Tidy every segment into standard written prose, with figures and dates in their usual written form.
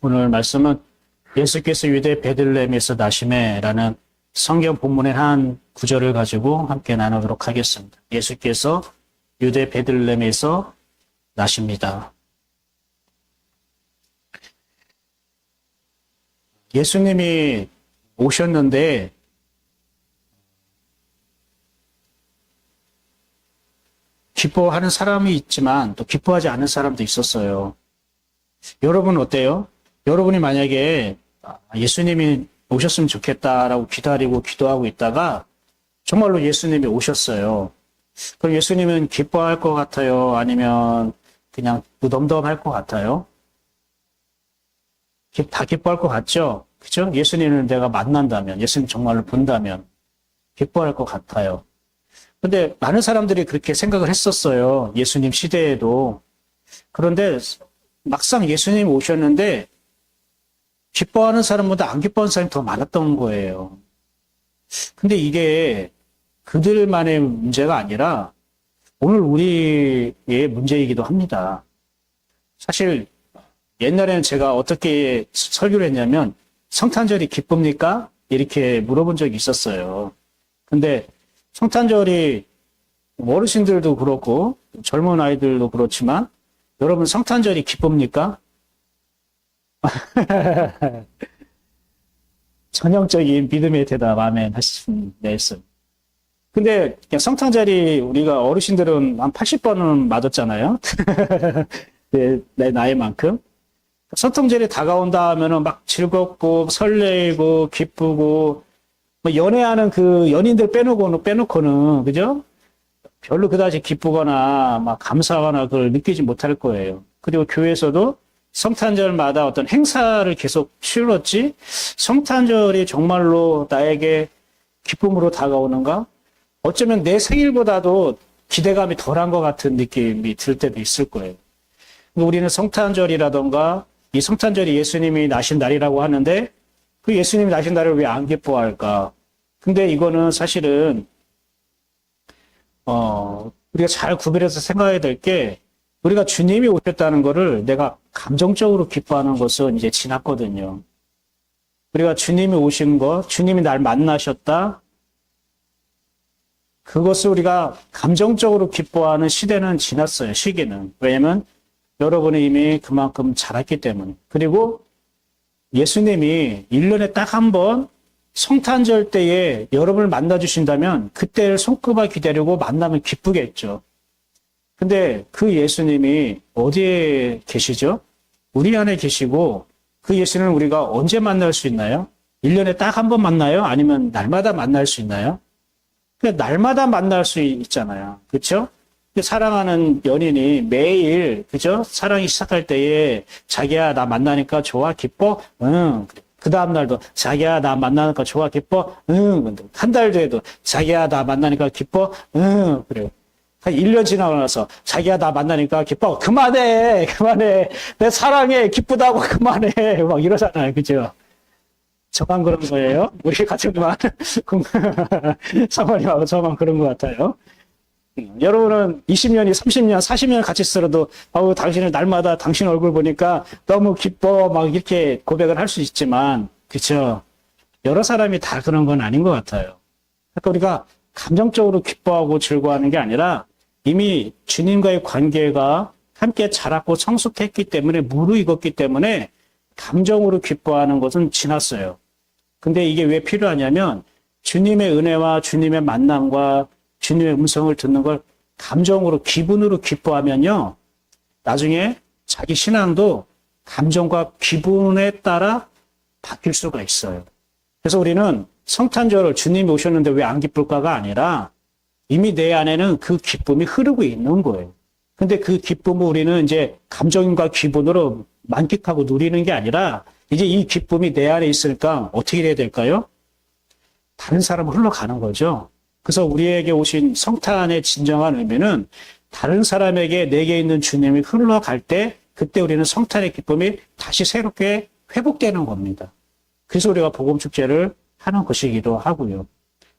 오늘 말씀은 예수께서 유대 베들레헴에서 나심에라는 성경 본문의 한 구절을 가지고 함께 나누도록 하겠습니다. 예수께서 유대 베들레헴에서 나십니다. 예수님이 오셨는데 기뻐하는 사람이 있지만 또 기뻐하지 않은 사람도 있었어요. 여러분 어때요? 여러분이 만약에 예수님이 오셨으면 좋겠다라고 기다리고 기도하고 있다가 정말로 예수님이 오셨어요. 그럼 예수님은 기뻐할 것 같아요? 아니면 그냥 무덤덤할 것 같아요? 다 기뻐할 것 같죠? 그죠? 예수님을 내가 만난다면, 예수님 정말로 본다면 기뻐할 것 같아요. 근데 많은 사람들이 그렇게 생각을 했었어요. 예수님 시대에도. 그런데 막상 예수님 오셨는데 기뻐하는 사람보다 안 기뻐하는 사람이 더 많았던 거예요. 근데 이게 그들만의 문제가 아니라 오늘 우리의 문제이기도 합니다. 사실 옛날에는 제가 어떻게 설교를 했냐면 성탄절이 기쁩니까? 이렇게 물어본 적이 있었어요. 근데 성탄절이 어르신들도 그렇고 젊은 아이들도 그렇지만 여러분 성탄절이 기쁩니까? 전형적인 믿음의 대답 아멘 하시면 냈어요. 근데 그냥 성탄절이 우리가 어르신들은 한 80번은 맞았잖아요. 내 나이만큼. 성탄절이 다가온다 하면은 막 즐겁고 설레고 기쁘고 뭐 연애하는 그 연인들 빼놓고는 그죠? 별로 그다지 기쁘거나 막 감사하거나 그걸 느끼지 못할 거예요. 그리고 교회에서도 성탄절마다 어떤 행사를 계속 치렀지 성탄절이 정말로 나에게 기쁨으로 다가오는가? 어쩌면 내 생일보다도 기대감이 덜한 것 같은 느낌이 들 때도 있을 거예요. 우리는 성탄절이라던가 이 성탄절이 예수님이 나신 날이라고 하는데 그 예수님이 나신 날을 왜 안 기뻐할까? 근데 이거는 사실은 우리가 잘 구별해서 생각해야 될 게 우리가 주님이 오셨다는 거를 내가 감정적으로 기뻐하는 것은 이제 지났거든요. 우리가 주님이 오신 것, 주님이 날 만나셨다. 그것을 우리가 감정적으로 기뻐하는 시대는 지났어요. 시기는. 왜냐면 여러분이 이미 그만큼 자랐기 때문에. 그리고 예수님이 1년에 딱 한 번 성탄절 때에 여러분을 만나주신다면 그때를 손꼽아 기다리고 만나면 기쁘겠죠. 근데 그 예수님이 어디에 계시죠? 우리 안에 계시고 그 예수님을 우리가 언제 만날 수 있나요? 1년에 딱 한 번 만나요? 아니면 날마다 만날 수 있나요? 날마다 만날 수 있잖아요. 그렇죠? 사랑하는 연인이 매일 그죠? 사랑이 시작할 때에 자기야 나 만나니까 좋아 기뻐? 응. 그 다음 날도 자기야 나 만나니까 좋아 기뻐? 응. 한 달 뒤에도 자기야 나 만나니까 기뻐? 응. 그래요. 한 1년 지나고 나서 자기야 나 만나니까 기뻐. 그만해. 내 사랑해. 기쁘다고 그만해. 막 이러잖아요. 그죠? 저만 그런 거예요? 우리 가족만 사모님하고 저만 그런 것 같아요. 여러분은 20년이 30년, 40년 같이 살아도 당신을 날마다 당신 얼굴 보니까 너무 기뻐 막 이렇게 고백을 할 수 있지만 그렇죠? 여러 사람이 다 그런 건 아닌 것 같아요. 그러니까 우리가 감정적으로 기뻐하고 즐거워하는 게 아니라 이미 주님과의 관계가 함께 자랐고 성숙했기 때문에 무르익었기 때문에 감정으로 기뻐하는 것은 지났어요. 근데 이게 왜 필요하냐면 주님의 은혜와 주님의 만남과 주님의 음성을 듣는 걸 감정으로 기분으로 기뻐하면요. 나중에 자기 신앙도 감정과 기분에 따라 바뀔 수가 있어요. 그래서 우리는 성탄절을 주님이 오셨는데 왜 안 기쁠까가 아니라 이미 내 안에는 그 기쁨이 흐르고 있는 거예요. 근데 그 기쁨을 우리는 이제 감정과 기분으로 만끽하고 누리는 게 아니라 이제 이 기쁨이 내 안에 있으니까 어떻게 해야 될까요? 다른 사람으로 흘러가는 거죠. 그래서 우리에게 오신 성탄의 진정한 의미는 다른 사람에게 내게 있는 주님이 흘러갈 때 그때 우리는 성탄의 기쁨이 다시 새롭게 회복되는 겁니다. 그래서 우리가 복음축제를 하는 것이기도 하고요.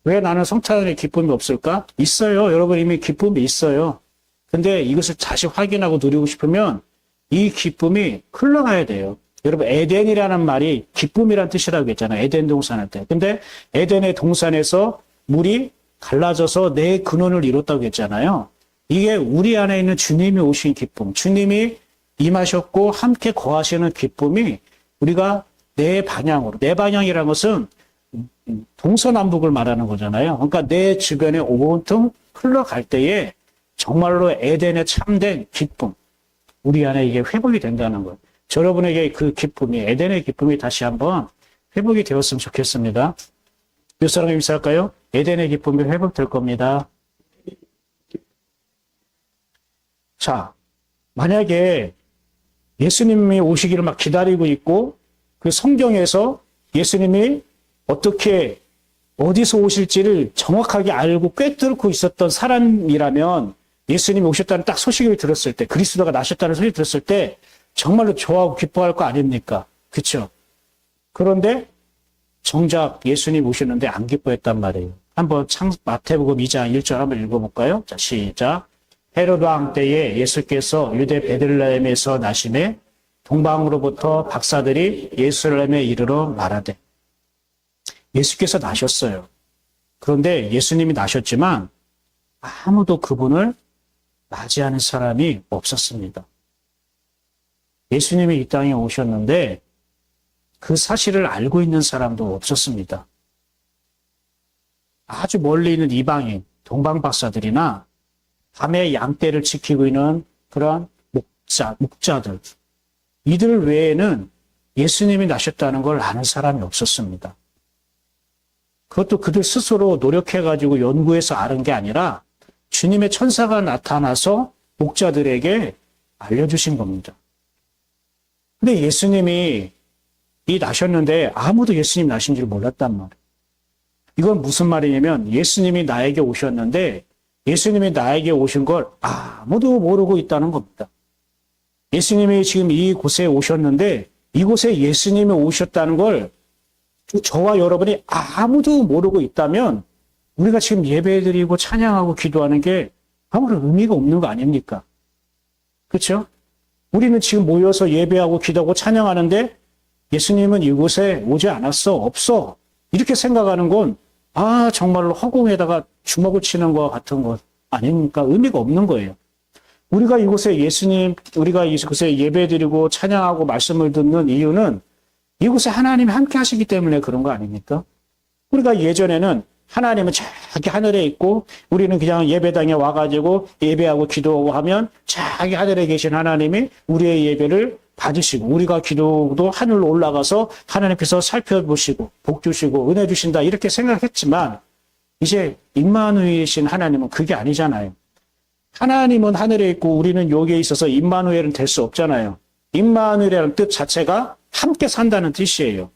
왜 나는 성탄의 기쁨이 없을까? 있어요. 여러분 이미 기쁨이 있어요. 근데 이것을 다시 확인하고 누리고 싶으면 이 기쁨이 흘러가야 돼요. 여러분, 에덴이라는 말이 기쁨이란 뜻이라고 했잖아요. 에덴 동산할 때. 근데 에덴의 동산에서 물이 갈라져서 내 근원을 이뤘다고 했잖아요. 이게 우리 안에 있는 주님이 오신 기쁨, 주님이 임하셨고 함께 거하시는 기쁨이 우리가 내 방향으로, 내 방향이라는 것은 동서남북을 말하는 거잖아요. 그러니까 내 주변에 온통 흘러갈 때에 정말로 에덴의 참된 기쁨, 우리 안에 이게 회복이 된다는 거예요. 여러분에게 그 기쁨이, 에덴의 기쁨이 다시 한번 회복이 되었으면 좋겠습니다. 몇 사람이 믿을까요? 에덴의 기쁨이 회복될 겁니다. 자, 만약에 예수님이 오시기를 막 기다리고 있고 그 성경에서 예수님이 어떻게 어디서 오실지를 정확하게 알고 꿰뚫고 있었던 사람이라면 예수님이 오셨다는 딱 소식을 들었을 때, 그리스도가 나셨다는 소식을 들었을 때 정말로 좋아하고 기뻐할 거 아닙니까? 그렇죠? 그런데 정작 예수님 오셨는데 안 기뻐했단 말이에요. 한번 마태복음 2장 1절 한번 읽어볼까요? 자, 시작. 헤롯 왕 때에 예수께서 유대 베들레헴에서 나심에 동방으로부터 박사들이 예루살렘에 이르러 말하되, 예수께서 나셨어요. 그런데 예수님이 나셨지만 아무도 그분을 맞이하는 사람이 없었습니다. 예수님이 이 땅에 오셨는데 그 사실을 알고 있는 사람도 없었습니다. 아주 멀리 있는 이방인, 동방 박사들이나 밤에 양떼를 지키고 있는 그런 목자들, 이들 외에는 예수님이 나셨다는 걸 아는 사람이 없었습니다. 그것도 그들 스스로 노력해가지고 연구해서 아는 게 아니라 주님의 천사가 나타나서 목자들에게 알려주신 겁니다. 근데 예수님이 나셨는데 아무도 예수님 나신 줄 몰랐단 말이에요. 이건 무슨 말이냐면 예수님이 나에게 오셨는데 예수님이 나에게 오신 걸 아무도 모르고 있다는 겁니다. 예수님이 지금 이곳에 오셨는데 이곳에 예수님이 오셨다는 걸 저와 여러분이 아무도 모르고 있다면 우리가 지금 예배드리고 찬양하고 기도하는 게 아무런 의미가 없는 거 아닙니까? 그렇죠? 우리는 지금 모여서 예배하고 기도하고 찬양하는데 예수님은 이곳에 오지 않았어, 없어. 이렇게 생각하는 건 정말로 허공에다가 주먹을 치는 것 같은 것 아닙니까? 의미가 없는 거예요. 우리가 이곳에 예배드리고 찬양하고 말씀을 듣는 이유는 이곳에 하나님이 함께 하시기 때문에 그런 거 아닙니까? 우리가 예전에는 하나님은 저기 하늘에 있고 우리는 그냥 예배당에 와가지고 예배하고 기도하고 하면 저기 하늘에 계신 하나님이 우리의 예배를 받으시고 우리가 기도도 하늘로 올라가서 하나님께서 살펴보시고 복 주시고 은혜 주신다 이렇게 생각했지만 이제 임마누엘이신 하나님은 그게 아니잖아요. 하나님은 하늘에 있고 우리는 여기에 있어서 임마누엘은 될 수 없잖아요. 임마누엘이라는 뜻 자체가 함께 산다는 뜻이에요.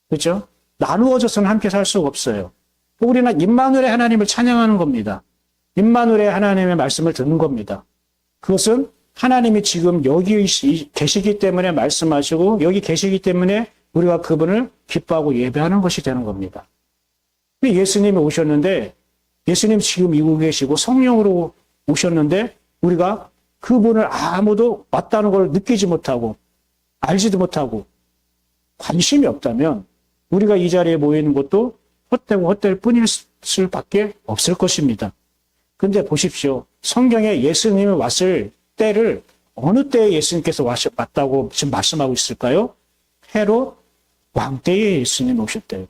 그렇죠? 나누어져서는 함께 살 수가 없어요. 우리는 임마누엘의 하나님을 찬양하는 겁니다. 임마누엘의 하나님의 말씀을 듣는 겁니다. 그것은 하나님이 지금 여기 계시기 때문에 말씀하시고 여기 계시기 때문에 우리가 그분을 기뻐하고 예배하는 것이 되는 겁니다. 예수님이 오셨는데 예수님 지금 이곳에 계시고 성령으로 오셨는데 우리가 그분을 아무도 왔다는 걸 느끼지 못하고 알지도 못하고 관심이 없다면 우리가 이 자리에 모이는 것도 헛되고 헛될 뿐일 수밖에 없을 것입니다. 근데 보십시오. 성경에 예수님이 왔을 때를 어느 때에 예수님께서 왔다고 지금 말씀하고 있을까요? 헤롯 왕 때에 예수님이 오셨대요.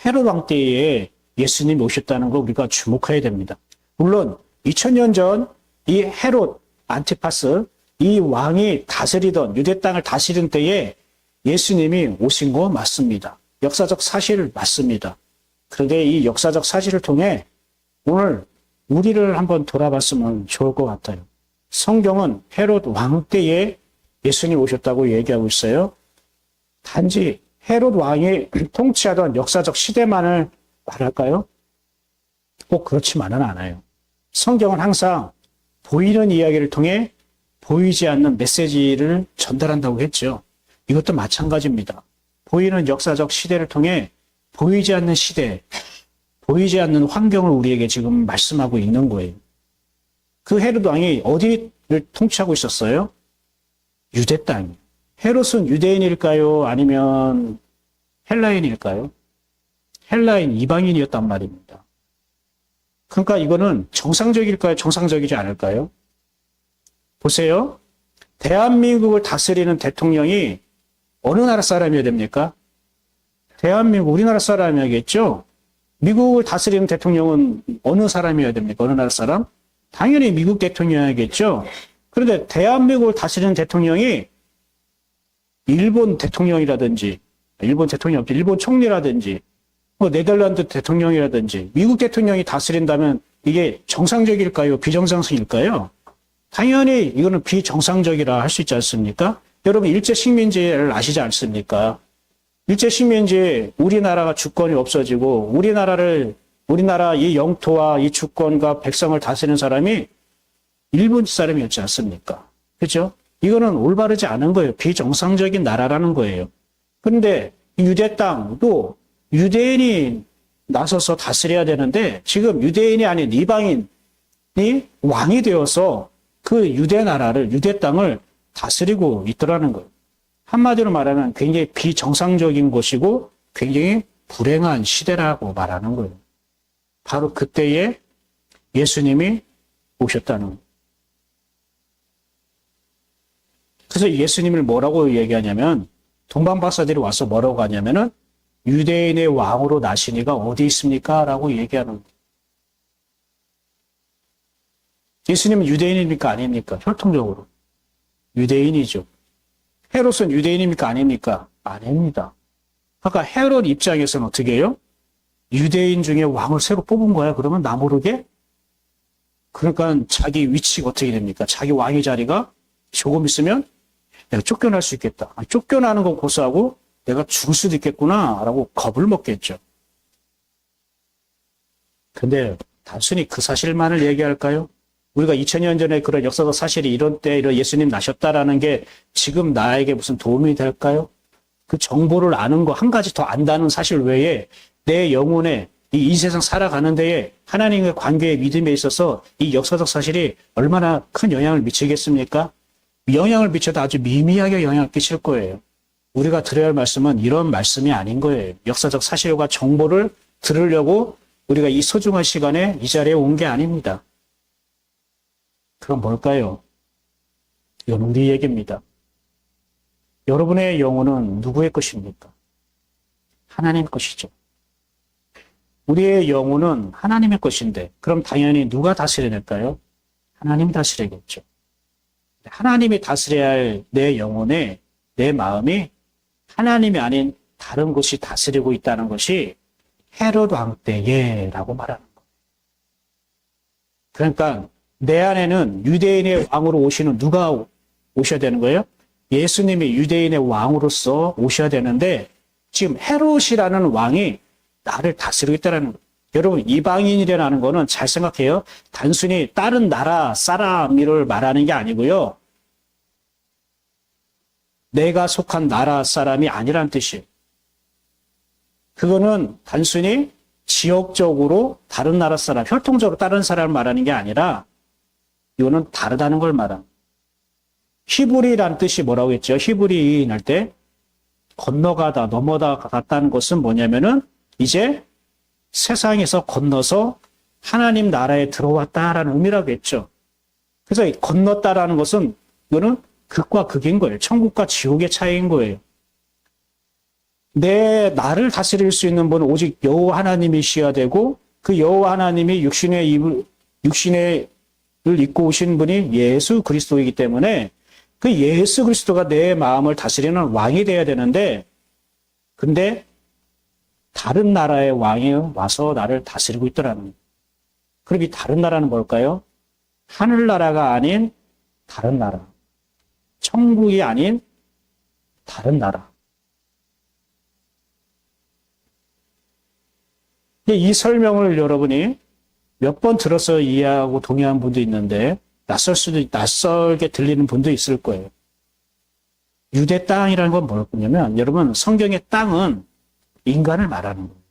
헤롯 왕 때에 예수님이 오셨다는 걸 우리가 주목해야 됩니다. 물론 2000년 전 이 헤롯 안티파스 이 왕이 다스리던 유대 땅을 다스리는 때에 예수님이 오신 거 맞습니다. 역사적 사실 맞습니다. 그런데 이 역사적 사실을 통해 오늘 우리를 한번 돌아봤으면 좋을 것 같아요. 성경은 헤롯 왕 때에 예수님 오셨다고 얘기하고 있어요. 단지 헤롯 왕이 통치하던 역사적 시대만을 말할까요? 꼭 그렇지만은 않아요. 성경은 항상 보이는 이야기를 통해 보이지 않는 메시지를 전달한다고 했죠. 이것도 마찬가지입니다. 보이는 역사적 시대를 통해 보이지 않는 시대, 보이지 않는 환경을 우리에게 지금 말씀하고 있는 거예요. 그 헤롯 왕이 어디를 통치하고 있었어요? 유대 땅. 헤롯은 유대인일까요? 아니면 헬라인일까요? 헬라인 이방인이었단 말입니다. 그러니까 이거는 정상적일까요? 정상적이지 않을까요? 보세요. 대한민국을 다스리는 대통령이 어느 나라 사람이어야 됩니까? 대한민국, 우리나라 사람이겠죠? 미국을 다스리는 대통령은 어느 사람이어야 됩니까? 어느 나라 사람? 당연히 미국 대통령이겠죠? 그런데 대한민국을 다스리는 대통령이 일본 대통령이라든지, 일본 총리라든지, 뭐 네덜란드 대통령이라든지, 미국 대통령이 다스린다면 이게 정상적일까요? 비정상적일까요? 당연히 이거는 비정상적이라 할 수 있지 않습니까? 여러분 일제 식민지를 아시지 않습니까? 일제 식민지 우리나라가 주권이 없어지고 우리나라 이 영토와 이 주권과 백성을 다스리는 사람이 일본 사람이었지 않습니까? 그렇죠? 이거는 올바르지 않은 거예요. 비정상적인 나라라는 거예요. 그런데 유대 땅도 유대인이 나서서 다스려야 되는데 지금 유대인이 아닌 이방인이 왕이 되어서 그 유대 나라를, 유대 땅을 다스리고 있더라는 거예요. 한마디로 말하면 굉장히 비정상적인 것이고 굉장히 불행한 시대라고 말하는 거예요. 바로 그때에 예수님이 오셨다는 거예요. 그래서 예수님을 뭐라고 얘기하냐면 동방박사들이 와서 뭐라고 하냐면은 유대인의 왕으로 나신 이가 어디 있습니까? 라고 얘기하는 거예요. 예수님은 유대인입니까? 아닙니까? 혈통적으로. 유대인이죠. 헤롯은 유대인입니까? 아닙니까? 아닙니다. 아까 헤롯 입장에서는 어떻게 해요? 유대인 중에 왕을 새로 뽑은 거야. 그러면 나 모르게? 그러니까 자기 위치가 어떻게 됩니까? 자기 왕의 자리가 조금 있으면 내가 쫓겨날 수 있겠다. 쫓겨나는 건 고소하고 내가 죽을 수도 있겠구나 라고 겁을 먹겠죠. 근데 단순히 그 사실만을 얘기할까요? 우리가 2000년 전에 그런 역사적 사실이 이런 때 이런 예수님 나셨다라는 게 지금 나에게 무슨 도움이 될까요? 그 정보를 아는 거 한 가지 더 안다는 사실 외에 내 영혼에 이 세상 살아가는 데에 하나님의 관계의 믿음에 있어서 이 역사적 사실이 얼마나 큰 영향을 미치겠습니까? 영향을 미쳐도 아주 미미하게 영향을 끼칠 거예요. 우리가 들어야 할 말씀은 이런 말씀이 아닌 거예요. 역사적 사실과 정보를 들으려고 우리가 이 소중한 시간에 이 자리에 온 게 아닙니다. 그건 뭘까요? 이건 우리 얘기입니다. 여러분의 영혼은 누구의 것입니까? 하나님 것이죠. 우리의 영혼은 하나님의 것인데 그럼 당연히 누가 다스려야 될까요? 하나님이 다스려야겠죠. 하나님이 다스려야 할 내 영혼에 내 마음이 하나님이 아닌 다른 것이 다스리고 있다는 것이 헤롯 왕 때에라고 말하는 거예요. 그러니까 내 안에는 유대인의 왕으로 오시는 누가 오셔야 되는 거예요? 예수님이 유대인의 왕으로서 오셔야 되는데 지금 헤롯이라는 왕이 나를 다스리고 있다는 거예요. 여러분 이방인이라는 거는 잘 생각해요. 단순히 다른 나라 사람을 말하는 게 아니고요. 내가 속한 나라 사람이 아니라는 뜻이에요. 그거는 단순히 지역적으로 다른 나라 사람, 혈통적으로 다른 사람을 말하는 게 아니라 이거는 다르다는 걸 말합니다. 히브리라는 뜻이 뭐라고 했죠? 히브리인 할 때 건너가다, 넘어갔다는 것은 뭐냐면은 이제 세상에서 건너서 하나님 나라에 들어왔다라는 의미라고 했죠. 그래서 건넜다라는 것은 이거는 극과 극인 거예요. 천국과 지옥의 차이인 거예요. 나를 다스릴 수 있는 분은 오직 여호와 하나님이셔야 되고 그 여호와 하나님이 육신을 입고 오신 분이 예수 그리스도이기 때문에 그 예수 그리스도가 내 마음을 다스리는 왕이 돼야 되는데 근데 다른 나라의 왕이 와서 나를 다스리고 있더라는 거예요. 그럼 이 다른 나라는 뭘까요? 하늘나라가 아닌 다른 나라. 천국이 아닌 다른 나라. 이 설명을 여러분이 몇 번 들어서 이해하고 동의한 분도 있는데 낯설게 들리는 분도 있을 거예요. 유대 땅이라는 건 뭐냐면 여러분 성경의 땅은 인간을 말하는 거예요.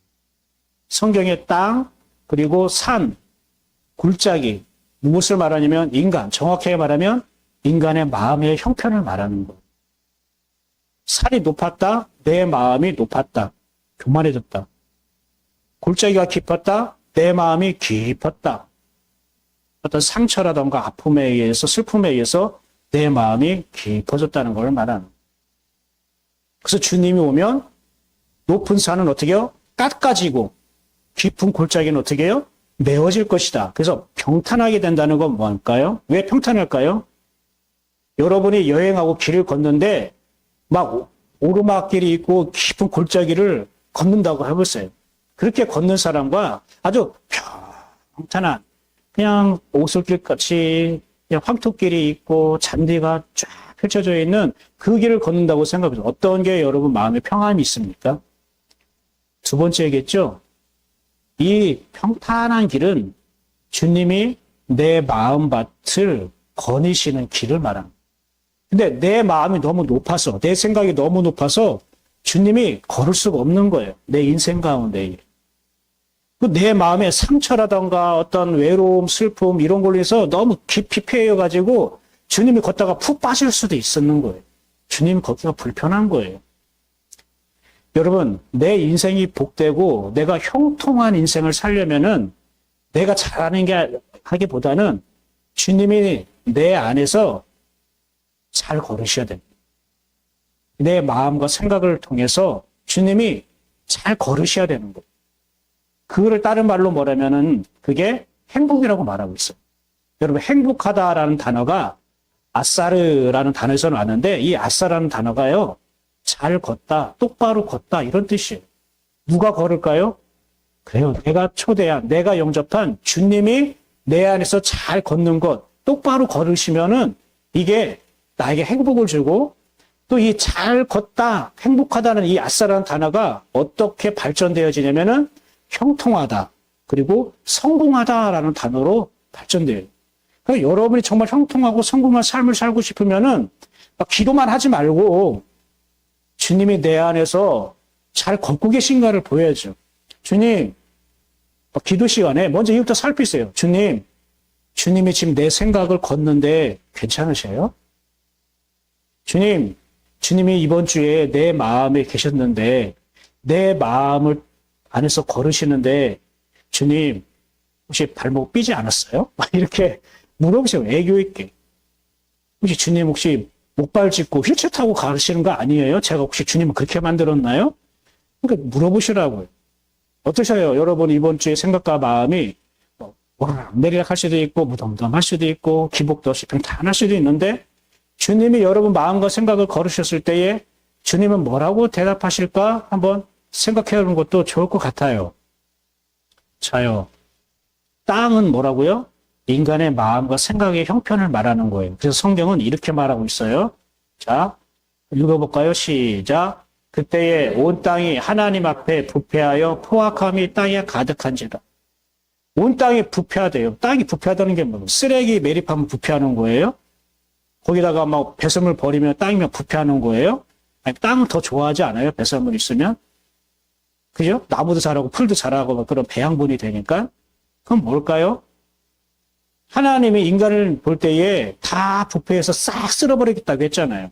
성경의 땅 그리고 산, 굴짜기 무엇을 말하냐면 인간, 정확하게 말하면 인간의 마음의 형편을 말하는 거예요. 살이 높았다. 내 마음이 높았다. 교만해졌다. 골짜기가 깊었다. 내 마음이 깊었다. 어떤 상처라던가 아픔에 의해서 슬픔에 의해서 내 마음이 깊어졌다는 걸 말하는. 그래서 주님이 오면 높은 산은 어떻게 해요? 깎아지고 깊은 골짜기는 어떻게 해요? 메워질 것이다. 그래서 평탄하게 된다는 건 뭘까요? 왜 평탄할까요? 여러분이 여행하고 길을 걷는데 막 오르막길이 있고 깊은 골짜기를 걷는다고 해보세요. 그렇게 걷는 사람과 아주 평탄한 그냥 오솔길같이 그냥 황토길이 있고 잔디가 쫙 펼쳐져 있는 그 길을 걷는다고 생각해보세요. 어떤 게 여러분 마음에 평안이 있습니까? 두 번째겠죠. 이 평탄한 길은 주님이 내 마음밭을 거니시는 길을 말합니다. 근데 내 마음이 너무 높아서, 내 생각이 너무 높아서 주님이 걸을 수가 없는 거예요. 내 인생 가운데. 내 마음의 상처라던가 어떤 외로움, 슬픔 이런 걸로 해서 너무 깊이 패여가지고 주님이 걷다가 푹 빠질 수도 있었는 거예요. 주님 걷기가 불편한 거예요. 여러분, 내 인생이 복되고 내가 형통한 인생을 살려면은 내가 잘하는 게 하기보다는 주님이 내 안에서 잘 걸으셔야 됩니다. 내 마음과 생각을 통해서 주님이 잘 걸으셔야 되는 거예요. 그거를 다른 말로 뭐라면은 그게 행복이라고 말하고 있어요. 여러분, 행복하다라는 단어가 아사르라는 단어에서 나왔는데 이 아사라는 단어가요. 잘 걷다, 똑바로 걷다 이런 뜻이에요. 누가 걸을까요? 그래요. 내가 초대한, 내가 영접한 주님이 내 안에서 잘 걷는 것, 똑바로 걸으시면은 이게 나에게 행복을 주고 또 이 잘 걷다, 행복하다는 이 아싸라는 단어가 어떻게 발전되어지냐면은 형통하다, 그리고 성공하다라는 단어로 발전돼요. 그러니까 여러분이 정말 형통하고 성공한 삶을 살고 싶으면은 막 기도만 하지 말고 주님이 내 안에서 잘 걷고 계신가를 보여야죠. 주님, 기도 시간에 먼저 이부터 살피세요. 주님, 주님이 지금 내 생각을 걷는데 괜찮으세요? 주님, 주님이 이번 주에 내 마음에 계셨는데 내 마음을 안에서 걸으시는데 주님, 혹시 발목 삐지 않았어요? 이렇게 물어보세요. 애교 있게. 혹시 주님 혹시 목발 짚고 휠체어 타고 가시는 거 아니에요? 제가 혹시 주님을 그렇게 만들었나요? 그러니까 물어보시라고요. 어떠셔요? 여러분 이번 주에 생각과 마음이 내리락 할 수도 있고 무덤덤할 수도 있고 기복도 없이 평탄할 수도 있는데 주님이 여러분 마음과 생각을 걸으셨을 때에 주님은 뭐라고 대답하실까 한번 생각해 보는 것도 좋을 것 같아요. 자요. 땅은 뭐라고요? 인간의 마음과 생각의 형편을 말하는 거예요. 그래서 성경은 이렇게 말하고 있어요. 자, 읽어볼까요? 시작. 그때에 온 땅이 하나님 앞에 부패하여 포악함이 땅에 가득한지라. 온 땅이 부패하대요. 땅이 부패하다는 게 뭐예요? 쓰레기 매립하면 부패하는 거예요? 거기다가 막 배설물 버리면 땅이면 부패하는 거예요? 아니, 땅은 더 좋아하지 않아요? 배설물 있으면? 그죠? 나무도 자라고 풀도 자라고 그런 배양분이 되니까. 그럼 뭘까요? 하나님이 인간을 볼 때에 다 부패해서 싹 쓸어버리겠다고 했잖아요.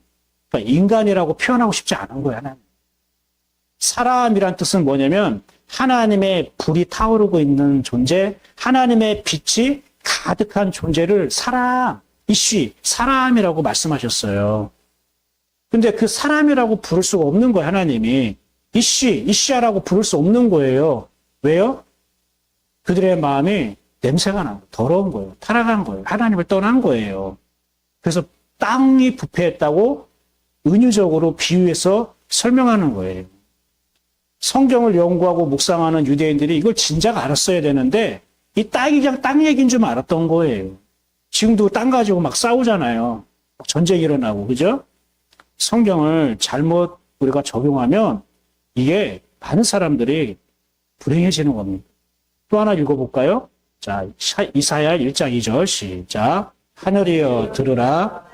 그러니까 인간이라고 표현하고 싶지 않은 거예요, 하나님. 사람이란 뜻은 뭐냐면 하나님의 불이 타오르고 있는 존재, 하나님의 빛이 가득한 존재를 사람, 이씨, 사람이라고 말씀하셨어요. 근데 그 사람이라고 부를 수가 없는 거예요, 하나님이. 이씨야라고 부를 수 없는 거예요. 왜요? 그들의 마음이 냄새가 나고 더러운 거예요. 타락한 거예요. 하나님을 떠난 거예요. 그래서 땅이 부패했다고 은유적으로 비유해서 설명하는 거예요. 성경을 연구하고 묵상하는 유대인들이 이걸 진작 알았어야 되는데 이 땅이 그냥 땅 얘기인 줄 알았던 거예요. 지금도 땅 가지고 막 싸우잖아요. 전쟁 일어나고, 그죠? 성경을 잘못 우리가 적용하면 이게 많은 사람들이 불행해지는 겁니다. 또 하나 읽어볼까요? 자, 이사야 1장 2절 시작. 하늘이여 들으라.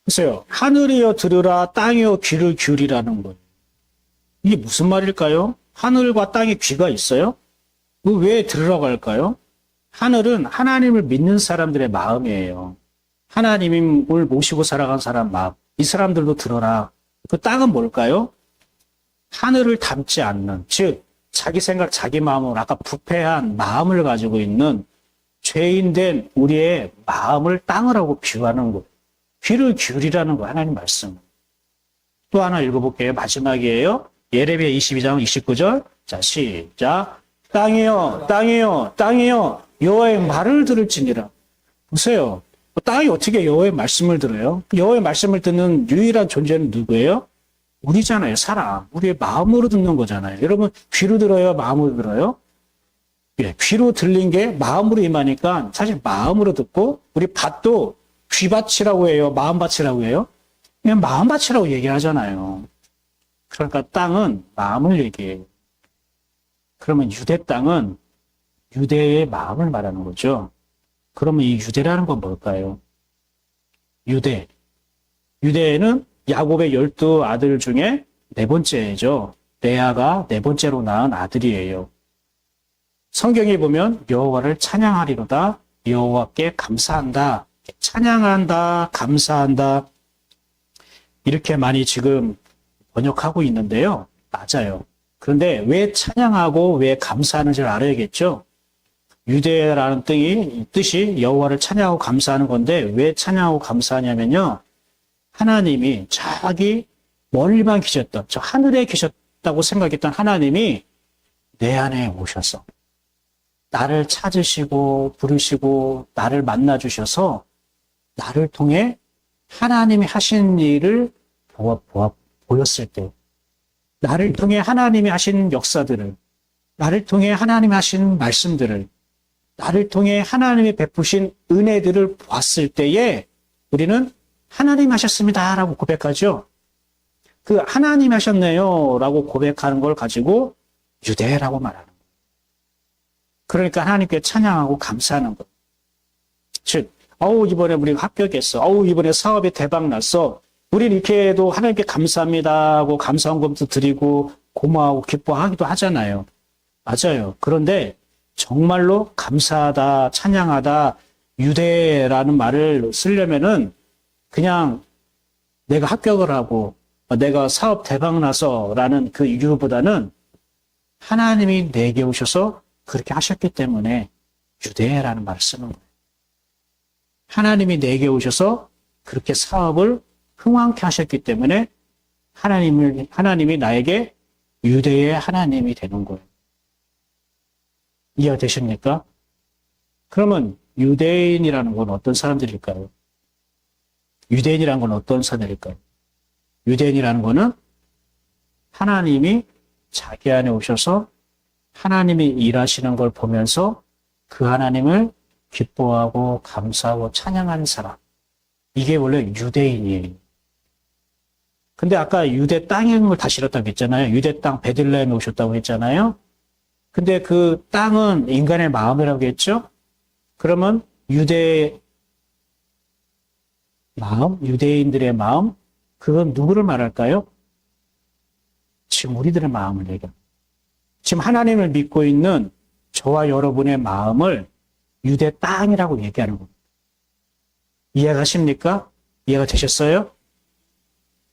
보세요. 하늘이여 들으라, 땅이여 귀를 기울이라는 거예요. 이게 무슨 말일까요? 하늘과 땅에 귀가 있어요? 왜 들으라고 할까요? 하늘은 하나님을 믿는 사람들의 마음이에요. 하나님을 모시고 살아간 사람 마음. 이 사람들도 들어라. 그 땅은 뭘까요? 하늘을 닮지 않는, 즉 자기 생각, 자기 마음을 아까 부패한 마음을 가지고 있는 죄인된 우리의 마음을 땅을 하고 비유하는 거예요. 귀를 기울이라는 거 하나님 말씀. 또 하나 읽어볼게요. 마지막이에요. 예레미야 22장 29절. 자, 시작. 땅이여, 땅이여, 땅이여, 여호와의 말을 들을지니라. 보세요. 땅이 어떻게 여호와의 말씀을 들어요? 여호와의 말씀을 듣는 유일한 존재는 누구예요? 우리잖아요. 사람. 우리의 마음으로 듣는 거잖아요. 여러분, 귀로 들어요? 마음으로 들어요? 예, 귀로 들린 게 마음으로 임하니까 사실 마음으로 듣고, 우리 밭도 귀밭이라고 해요? 마음밭이라고 해요? 그냥 마음밭이라고 얘기하잖아요. 그러니까 땅은 마음을 얘기해요. 그러면 유대 땅은 유대의 마음을 말하는 거죠. 그러면 이 유대라는 건 뭘까요? 유대. 유대는 야곱의 12 아들 중에 네 번째죠. 레아가 네 번째로 낳은 아들이에요. 성경에 보면 여호와를 찬양하리로다. 여호와께 감사한다. 찬양한다. 감사한다. 이렇게 많이 지금 번역하고 있는데요. 맞아요. 그런데 왜 찬양하고 왜 감사하는지를 알아야겠죠. 유대라는 뜻이 여호와를 찬양하고 감사하는 건데 왜 찬양하고 감사하냐면요. 하나님이 저기 멀리만 계셨던, 저 하늘에 계셨다고 생각했던 하나님이 내 안에 오셔서 나를 찾으시고 부르시고 나를 만나주셔서 나를 통해 하나님이 하신 일을 보였을 때, 나를 통해 하나님이 하신 역사들을, 나를 통해 하나님이 하신 말씀들을, 나를 통해 하나님이 베푸신 은혜들을 보았을 때에 우리는 하나님 하셨습니다 라고 고백하죠. 그 하나님 하셨네요 라고 고백하는 걸 가지고 유대라고 말하는 거예요. 그러니까 하나님께 찬양하고 감사하는 것. 즉, 이번에 우리가 합격했어. 이번에 사업이 대박 났어. 우리는 이렇게 해도 하나님께 감사합니다 하고 감사원금도 드리고 고마워하고 기뻐하기도 하잖아요. 맞아요. 그런데 정말로 감사하다, 찬양하다, 유대라는 말을 쓰려면은 그냥 내가 합격을 하고 내가 사업 대박 나서 라는 그 이유보다는 하나님이 내게 오셔서 그렇게 하셨기 때문에 유대라는 말을 쓰는 거예요. 하나님이 내게 오셔서 그렇게 사업을 흥왕케 하셨기 때문에 하나님이 나에게 유대의 하나님이 되는 거예요. 이해되십니까? 그러면 유대인이라는 건 어떤 사람들일까요? 유대인이라는 건 어떤 사람들일까요? 유대인이라는 거는 하나님이 자기 안에 오셔서 하나님이 일하시는 걸 보면서 그 하나님을 기뻐하고 감사하고 찬양하는 사람. 이게 원래 유대인이에요. 근데 아까 유대 땅을 다 실었다고 했잖아요. 유대 땅 베들레헴에 오셨다고 했잖아요. 근데 그 땅은 인간의 마음이라고 했죠. 그러면 유대의 마음, 유대인들의 마음, 그건 누구를 말할까요? 지금 우리들의 마음을 얘기합니다. 지금 하나님을 믿고 있는 저와 여러분의 마음을 유대 땅이라고 얘기하는 겁니다. 이해가십니까? 이해가 되셨어요?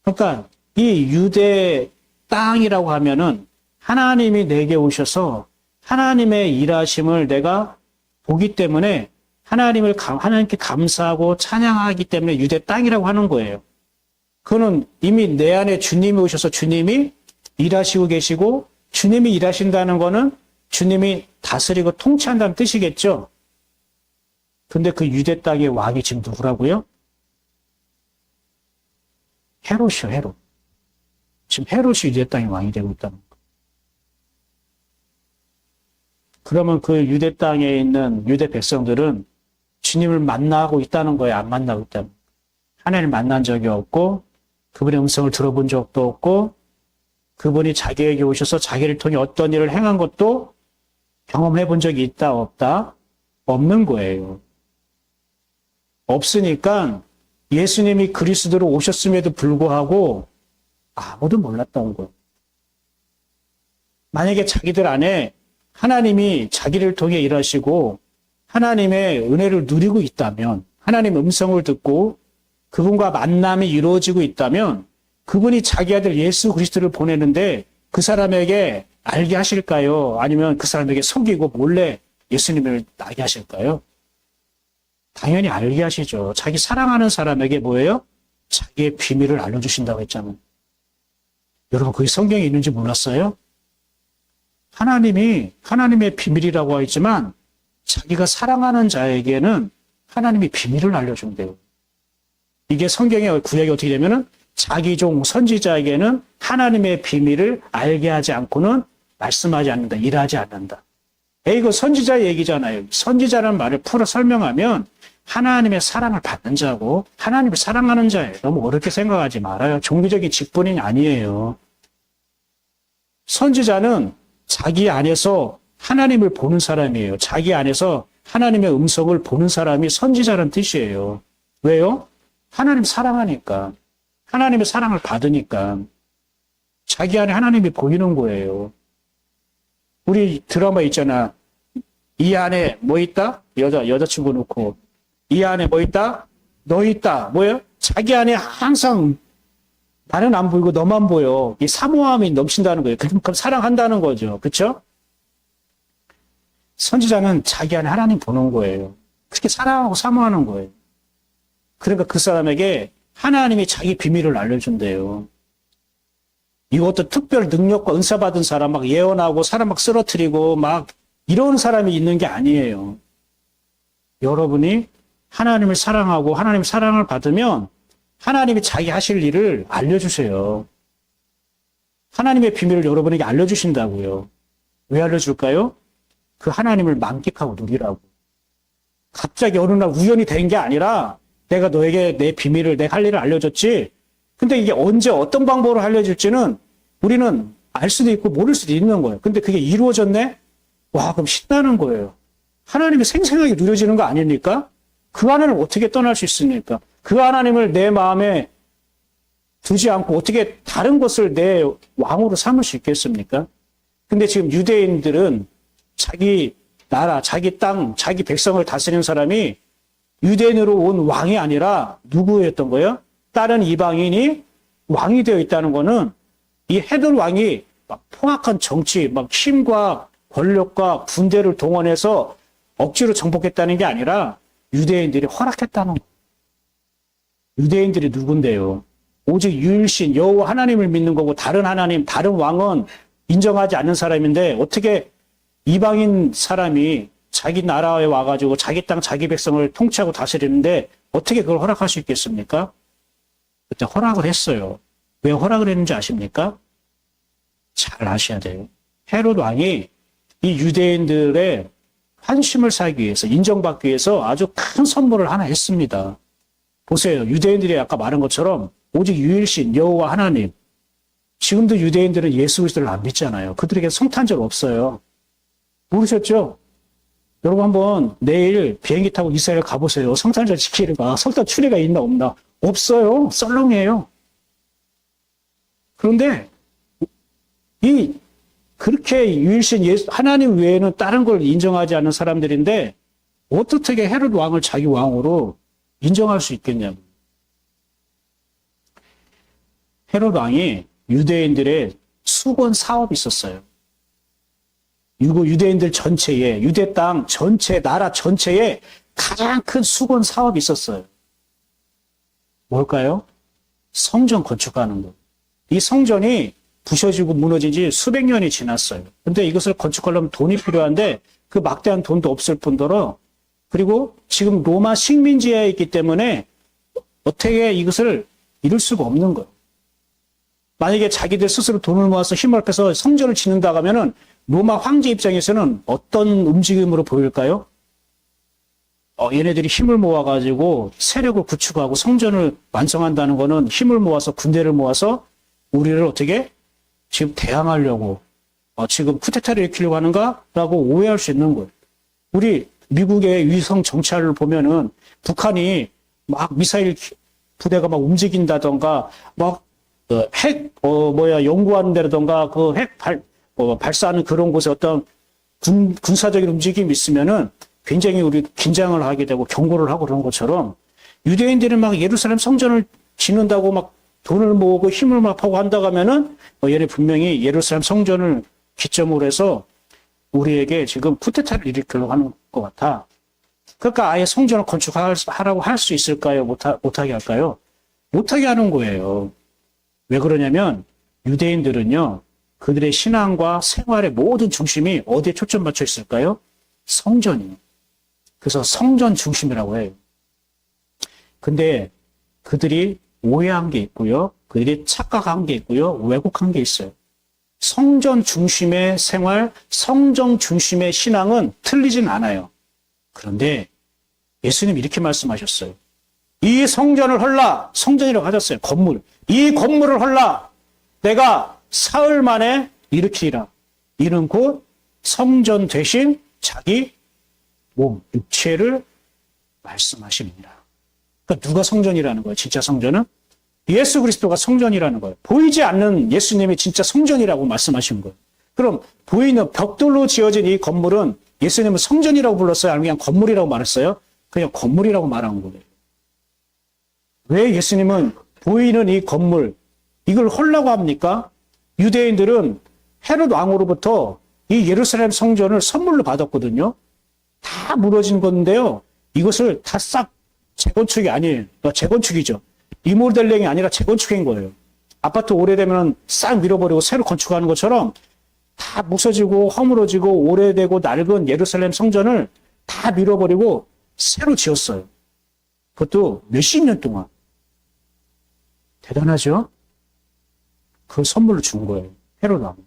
그러니까 이 유대 땅이라고 하면은 하나님이 내게 오셔서 하나님의 일하심을 내가 보기 때문에 하나님께 감사하고 찬양하기 때문에 유대 땅이라고 하는 거예요. 그거는 이미 내 안에 주님이 오셔서 주님이 일하시고 계시고 주님이 일하신다는 거는 주님이 다스리고 통치한다는 뜻이겠죠. 근데 그 유대 땅의 왕이 지금 누구라고요? 헤롯이요, 헤롯. 지금 헤롯이 유대 땅의 왕이 되고 있다는 거예요. 그러면 그 유대 땅에 있는 유대 백성들은 주님을 만나고 있다는 거예요? 안 만나고 있다는 거예요? 하나님을 만난 적이 없고 그분의 음성을 들어본 적도 없고 그분이 자기에게 오셔서 자기를 통해 어떤 일을 행한 것도 경험해 본 적이 있다, 없다? 없는 거예요. 없으니까 예수님이 그리스도로 오셨음에도 불구하고 아무도 몰랐던 거예요. 만약에 자기들 안에 하나님이 자기를 통해 일하시고 하나님의 은혜를 누리고 있다면, 하나님의 음성을 듣고 그분과 만남이 이루어지고 있다면 그분이 자기 아들 예수 그리스도를 보내는데 그 사람에게 알게 하실까요? 아니면 그 사람에게 속이고 몰래 예수님을 나게 하실까요? 당연히 알게 하시죠. 자기 사랑하는 사람에게 뭐예요? 자기의 비밀을 알려주신다고 했잖아요. 여러분, 그게 성경에 있는지 몰랐어요? 하나님이 하나님의 비밀이라고 하지만 자기가 사랑하는 자에게는 하나님이 비밀을 알려준대요. 이게 성경의 구약이 어떻게 되면은 자기 종 선지자에게는 하나님의 비밀을 알게 하지 않고는 말씀하지 않는다, 일하지 않는다. 이거 선지자 얘기잖아요. 선지자라는 말을 풀어 설명하면 하나님의 사랑을 받는 자고 하나님을 사랑하는 자예요. 너무 어렵게 생각하지 말아요. 종교적인 직분이 아니에요. 선지자는 자기 안에서 하나님을 보는 사람이에요. 자기 안에서 하나님의 음성을 보는 사람이 선지자라는 뜻이에요. 왜요? 하나님 사랑하니까. 하나님의 사랑을 받으니까. 자기 안에 하나님이 보이는 거예요. 우리 드라마 있잖아. 이 안에 뭐 있다? 여자친구 놓고. 이 안에 뭐 있다? 너 있다. 뭐예요? 자기 안에 항상 나는 안 보이고 너만 보여. 이 사모함이 넘친다는 거예요. 그럼 사랑한다는 거죠. 그렇죠? 선지자는 자기 안에 하나님 보는 거예요. 그렇게 사랑하고 사모하는 거예요. 그러니까 그 사람에게 하나님이 자기 비밀을 알려준대요. 이것도 특별 능력과 은사 받은 사람 막 예언하고 사람 막 쓰러뜨리고 막 이런 사람이 있는 게 아니에요. 여러분이 하나님을 사랑하고 하나님의 사랑을 받으면 하나님이 자기 하실 일을 알려주세요. 하나님의 비밀을 여러분에게 알려주신다고요. 왜 알려줄까요? 그 하나님을 만끽하고 누리라고. 갑자기 어느 날 우연히 된 게 아니라 내가 너에게 내 비밀을, 내 할 일을 알려줬지. 근데 이게 언제 어떤 방법으로 알려줄지는 우리는 알 수도 있고 모를 수도 있는 거예요. 근데 그게 이루어졌네? 와, 그럼 신나는 거예요. 하나님이 생생하게 누려지는 거 아닙니까? 그 하나님을 어떻게 떠날 수 있습니까? 그 하나님을 내 마음에 두지 않고 어떻게 다른 것을 내 왕으로 삼을 수 있겠습니까? 근데 지금 유대인들은 자기 나라, 자기 땅, 자기 백성을 다스리는 사람이 유대인으로 온 왕이 아니라 누구였던 거예요? 다른 이방인이 왕이 되어 있다는 거는 이 헤롯 왕이 막 포악한 정치, 막 힘과 권력과 군대를 동원해서 억지로 정복했다는 게 아니라 유대인들이 허락했다는 거예요. 유대인들이 누군데요? 오직 유일신 여호와 하나님을 믿는 거고 다른 하나님, 다른 왕은 인정하지 않는 사람인데 어떻게 이방인 사람이 자기 나라에 와가지고 자기 땅, 자기 백성을 통치하고 다스리는데 어떻게 그걸 허락할 수 있겠습니까? 그때 허락을 했어요. 왜 허락을 했는지 아십니까? 잘 아셔야 돼요. 헤롯 왕이 이 유대인들의 환심을 사기 위해서, 인정받기 위해서 아주 큰 선물을 하나 했습니다. 보세요. 유대인들이 아까 말한 것처럼 오직 유일신 여호와 하나님. 지금도 유대인들은 예수 그리스도를 안 믿잖아요. 그들에게 성탄절 없어요. 모르셨죠? 여러분 한번 내일 비행기 타고 이스라엘 가보세요. 성탄절 지키려가 성탄 추리가 있나 없나? 없어요. 썰렁해요. 그런데 그렇게 유일신 하나님 외에는 다른 걸 인정하지 않는 사람들인데 어떻게 헤롯 왕을 자기 왕으로 인정할 수 있겠냐고. 헤롯 왕이 유대인들의 수건 사업이 있었어요. 유대인들 전체에, 유대 땅 전체, 나라 전체에 가장 큰 수건 사업이 있었어요. 뭘까요? 성전 건축하는 거. 이 성전이 부셔지고 무너진 지 수백 년이 지났어요. 근데 이것을 건축하려면 돈이 필요한데 그 막대한 돈도 없을 뿐더러 그리고 지금 로마 식민지에 있기 때문에 어떻게 이것을 이룰 수가 없는 거예요. 만약에 자기들 스스로 돈을 모아서 힘을 합해서 성전을 짓는다고 하면은 로마 황제 입장에서는 어떤 움직임으로 보일까요? 얘네들이 힘을 모아가지고 세력을 구축하고 성전을 완성한다는 거는 힘을 모아서 군대를 모아서 우리를 어떻게 지금 대항하려고 지금 쿠데타를 일으키려고 하는가라고 오해할 수 있는 거예요. 우리 미국의 위성 정찰을 보면은 북한이 막 미사일 부대가 막 움직인다던가 막 연구하는 데라던가 핵 발사하는 그런 곳에 어떤 군사적인 움직임이 있으면은 굉장히 우리 긴장을 하게 되고 경고를 하고 그런 것처럼 유대인들은 막 예루살렘 성전을 짓는다고 막 돈을 모으고 힘을 막 하고 한다고 하면은 얘네 분명히 예루살렘 성전을 기점으로 해서 우리에게 지금 쿠데타를 일으키려고 하는 것 같아. 그러니까 아예 성전을 건축하라고 할 수 있을까요? 못하게 할까요? 못하게 하는 거예요. 왜 그러냐면 유대인들은요, 그들의 신앙과 생활의 모든 중심이 어디에 초점 맞춰 있을까요? 성전이에요. 그래서 성전 중심이라고 해요. 근데 그들이 오해한 게 있고요. 그들이 착각한 게 있고요. 왜곡한 게 있어요. 성전 중심의 생활, 성전 중심의 신앙은 틀리진 않아요. 그런데 예수님이 이렇게 말씀하셨어요. 이 성전을 헐라, 성전이라고 하셨어요. 건물. 이 건물을 헐라, 내가 사흘 만에 일으키리라. 이는 곧 성전 대신 자기 몸, 육체를 말씀하십니다. 그러니까 누가 성전이라는 거예요? 진짜 성전은? 예수 그리스도가 성전이라는 거예요. 보이지 않는 예수님이 진짜 성전이라고 말씀하신 거예요. 그럼 보이는 벽돌로 지어진 이 건물은 예수님은 성전이라고 불렀어요? 아니면 그냥 건물이라고 말했어요? 그냥 건물이라고 말한 거예요. 왜 예수님은 보이는 이 건물, 이걸 헐라고 합니까? 유대인들은 헤롯 왕으로부터 이 예루살렘 성전을 선물로 받았거든요. 다 무너진 건데요. 이것을 다 싹 재건축이 아니에요. 재건축이죠. 리모델링이 아니라 재건축인 거예요. 아파트 오래되면 싹 밀어버리고 새로 건축하는 것처럼 다 부서지고 허물어지고 오래되고 낡은 예루살렘 성전을 다 밀어버리고 새로 지었어요. 그것도 몇십 년 동안. 대단하죠? 그 선물을 준 거예요. 헤롯 왕.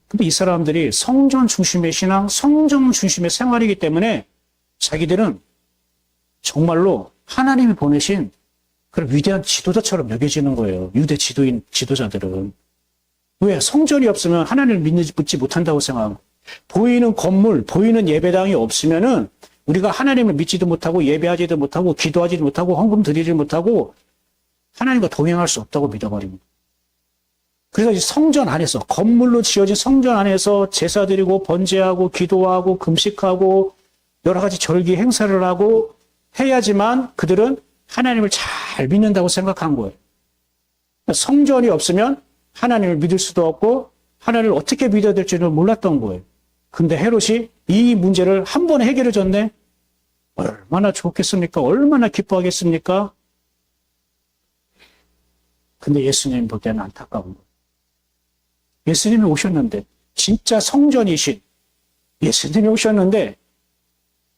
근데 이 사람들이 성전 중심의 신앙, 성전 중심의 생활이기 때문에 자기들은 정말로 하나님이 보내신 그런 위대한 지도자처럼 여겨지는 거예요. 유대 지도자들은. 왜? 성전이 없으면 하나님을 믿지 못한다고 생각하고, 보이는 건물, 보이는 예배당이 없으면은 우리가 하나님을 믿지도 못하고 예배하지도 못하고 기도하지도 못하고 헌금 드리지 못하고 하나님과 동행할 수 없다고 믿어버립니다. 그래서 이 성전 안에서, 건물로 지어진 성전 안에서 제사 드리고 번제하고 기도하고 금식하고 여러 가지 절기 행사를 하고 해야지만 그들은 하나님을 잘 믿는다고 생각한 거예요. 성전이 없으면 하나님을 믿을 수도 없고 하나님을 어떻게 믿어야 될지는 몰랐던 거예요. 근데 헤롯이 이 문제를 한 번에 해결해 줬네. 얼마나 좋겠습니까? 얼마나 기뻐하겠습니까? 근데 예수님 볼 때는 안타까운 거예요. 예수님이 오셨는데, 진짜 성전이신 예수님이 오셨는데,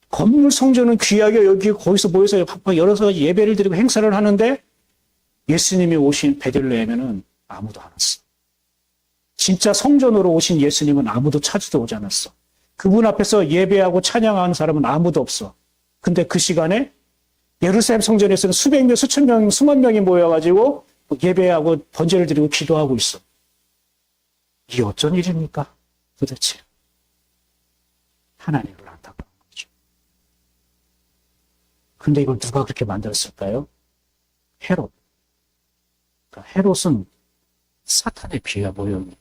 건물 성전은 귀하게 여기 거기서 모여서 여러 가지 예배를 드리고 행사를 하는데, 예수님이 오신 베들레헴에는 아무도 안 왔어. 진짜 성전으로 오신 예수님은 아무도 찾지도 오지 않았어. 그분 앞에서 예배하고 찬양하는 사람은 아무도 없어. 근데 그 시간에 예루살렘 성전에서는 수백 명, 수천 명, 수만 명이 모여가지고 예배하고 번제를 드리고 기도하고 있어. 이게 어쩐 일입니까? 도대체. 하나님을 안타까운 거죠. 근데 이걸 누가 그렇게 만들었을까요? 헤롯. 그러니까 헤롯은 사탄의 비유와 모형이에요.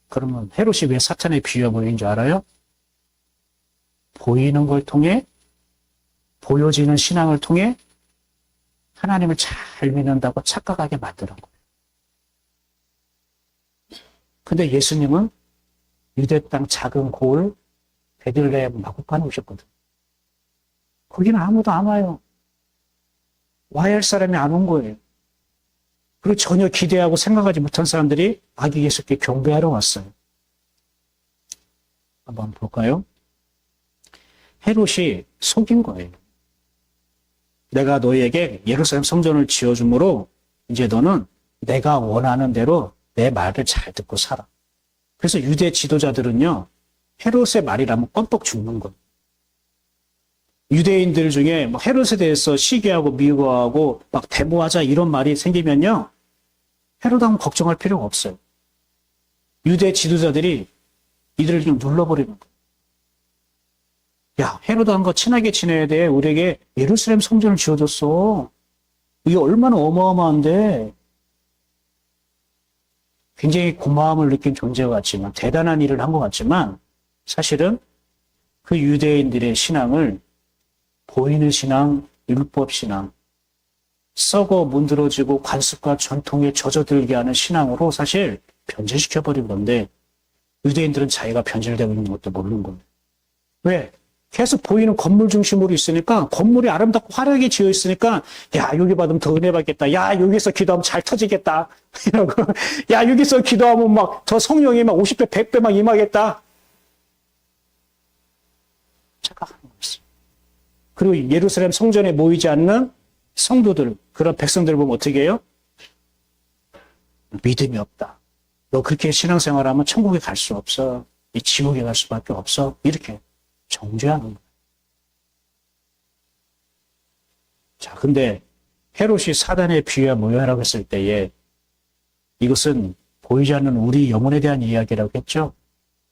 그러면 헤롯이 왜 사탄의 비유와 모형인 줄 알아요? 보이는 걸 통해, 보여지는 신앙을 통해 하나님을 잘 믿는다고 착각하게 만드는 거예요. 근데 예수님은 유대 땅 작은 고을 베들레헴 마구간에 오셨거든. 거기는 아무도 안 와요. 와야 할 사람이 안 온 거예요. 그리고 전혀 기대하고 생각하지 못한 사람들이 아기 예수께 경배하러 왔어요. 한번 볼까요? 헤롯이 속인 거예요. 내가 너희에게 예루살렘 성전을 지어주므로 이제 너는 내가 원하는 대로 내 말을 잘 듣고 살아. 그래서 유대 지도자들은요, 헤롯의 말이라면 껌뻑 죽는 거예요. 유대인들 중에 막 헤롯에 대해서 시기하고 미워하고 막 데모하자 이런 말이 생기면요, 헤롯하면 걱정할 필요가 없어요. 유대 지도자들이 이들을 좀 눌러버리는 거예요. 야, 헤롯한과 친하게 지내야 돼. 우리에게 예루살렘 성전을 지어줬어. 이게 얼마나 어마어마한데. 굉장히 고마움을 느낀 존재 같지만, 대단한 일을 한 것 같지만, 사실은 그 유대인들의 신앙을 보이는 신앙, 율법 신앙, 썩어 문드러지고 관습과 전통에 젖어들게 하는 신앙으로 사실 변질시켜버린 건데 유대인들은 자기가 변질되고 있는 것도 모르는 거예요. 왜? 계속 보이는 건물 중심으로 있으니까 건물이 아름답고 화려하게 지어 있으니까 야 여기 받으면 더 은혜 받겠다. 야 여기서 기도하면 잘 터지겠다. 이러고 야 여기서 기도하면 막 더 성령이 막 50배 100배 막 임하겠다. 착각하는 거였어요. 그리고 예루살렘 성전에 모이지 않는 성도들 그런 백성들을 보면 어떻게 해요? 믿음이 없다. 너 그렇게 신앙생활하면 천국에 갈 수 없어. 이 지옥에 갈 수밖에 없어. 이렇게 정죄하는 거예요. 자, 근데 헤롯이 사단의 비유와 모여라고 했을 때에 이것은 보이지 않는 우리 영혼에 대한 이야기라고 했죠?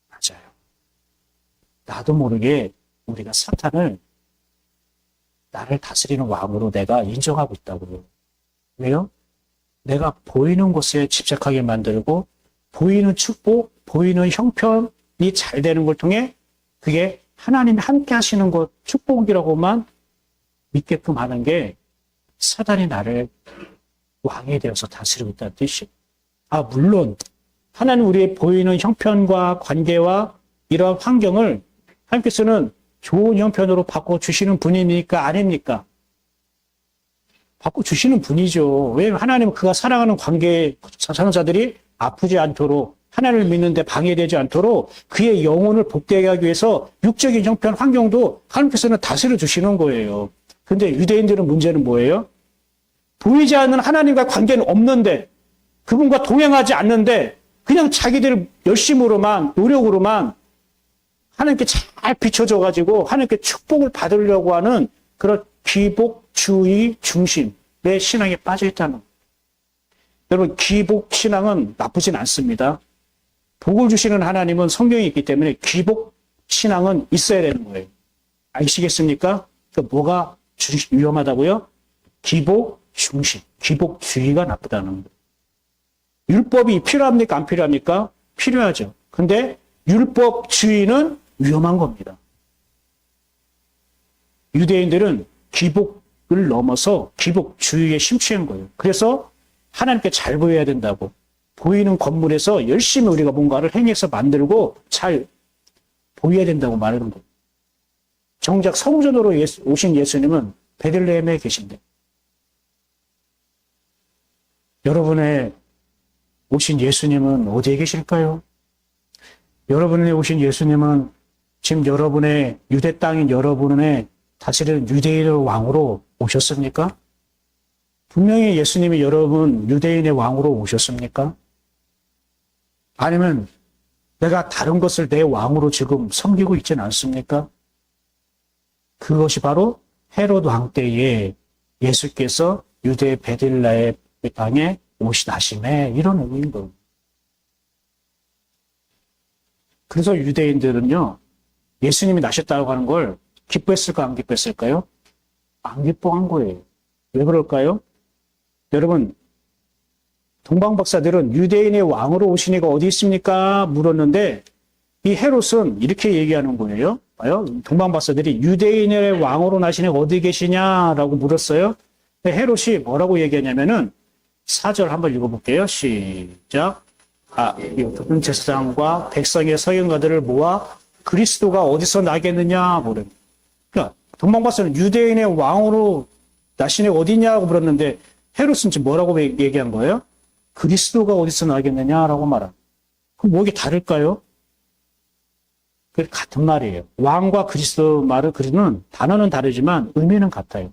맞아요. 나도 모르게 우리가 사탄을 나를 다스리는 왕으로 내가 인정하고 있다고요. 왜요? 내가 보이는 것에 집착하게 만들고 보이는 축복, 보이는 형편이 잘 되는 걸 통해 그게 하나님이 함께 하시는 것, 축복이라고만 믿게끔 하는 게 사단이 나를 왕이 되어서 다스리고 있다는 뜻이에요. 물론 하나님 우리의 보이는 형편과 관계와 이러한 환경을 하나님께서는 좋은 형편으로 바꿔주시는 분입니까? 아닙니까? 바꿔주시는 분이죠. 왜냐하면 하나님은 그가 사랑하는 관계, 사랑하는 자들이 아프지 않도록 하나님을 믿는데 방해되지 않도록 그의 영혼을 복되게 하기 위해서 육적인 형편, 환경도 하나님께서는 다스려 주시는 거예요. 근데 유대인들은 문제는 뭐예요? 보이지 않는 하나님과 관계는 없는데 그분과 동행하지 않는데 그냥 자기들 열심으로만 노력으로만 하나님께 잘 비춰져가지고 하나님께 축복을 받으려고 하는 그런 기복주의 중심의 신앙에 빠져 있다는 거예요. 여러분 기복 신앙은 나쁘진 않습니다. 복을 주시는 하나님은 성경이 있기 때문에 기복 신앙은 있어야 되는 거예요. 아시겠습니까? 뭐가 위험하다고요? 기복 중심, 기복주의가 나쁘다는 거예요. 율법이 필요합니까? 안 필요합니까? 필요하죠. 근데 율법주의는 위험한 겁니다. 유대인들은 기복을 넘어서 기복주의에 심취한 거예요. 그래서 하나님께 잘 보여야 된다고 보이는 건물에서 열심히 우리가 뭔가를 행해서 만들고 잘 보여야 된다고 말하는 거예요. 정작 성전으로 오신 예수님은 베들레헴에 계신데 여러분의 오신 예수님은 어디에 계실까요? 여러분의 오신 예수님은 지금 여러분의 유대 땅인 여러분의 다스리는 유대인의 왕으로 오셨습니까? 분명히 예수님이 여러분 유대인의 왕으로 오셨습니까? 아니면 내가 다른 것을 내 왕으로 지금 섬기고 있지는 않습니까? 그것이 바로 헤롯 왕 때에 예수께서 유대 베들레헴 땅에 오시다심에 이런 의미인 거예요. 그래서 유대인들은요, 예수님이 나셨다고 하는 걸 기뻐했을까, 안 기뻐했을까요? 안 기뻐한 거예요. 왜 그럴까요? 여러분, 동방박사들은 유대인의 왕으로 오신 이가 어디 있습니까? 물었는데, 이 헤롯은 이렇게 얘기하는 거예요. 봐요. 동방박사들이 유대인의 왕으로 나신 이가 어디 계시냐라고 물었어요. 헤롯이 뭐라고 얘기하냐면은, 4절 한번 읽어볼게요. 시작. 이 제사장과 백성의 서경가들을 모아 그리스도가 어디서 나겠느냐 물은. 그러니까 동방박사는 유대인의 왕으로 나신 애가 어디냐고 물었는데 헤롯은 지금 뭐라고 얘기한 거예요? 그리스도가 어디서 나겠느냐라고 말한. 그럼 뭐 이게 다를까요? 그 같은 말이에요. 왕과 그리스도 말은 그리는 단어는 다르지만 의미는 같아요.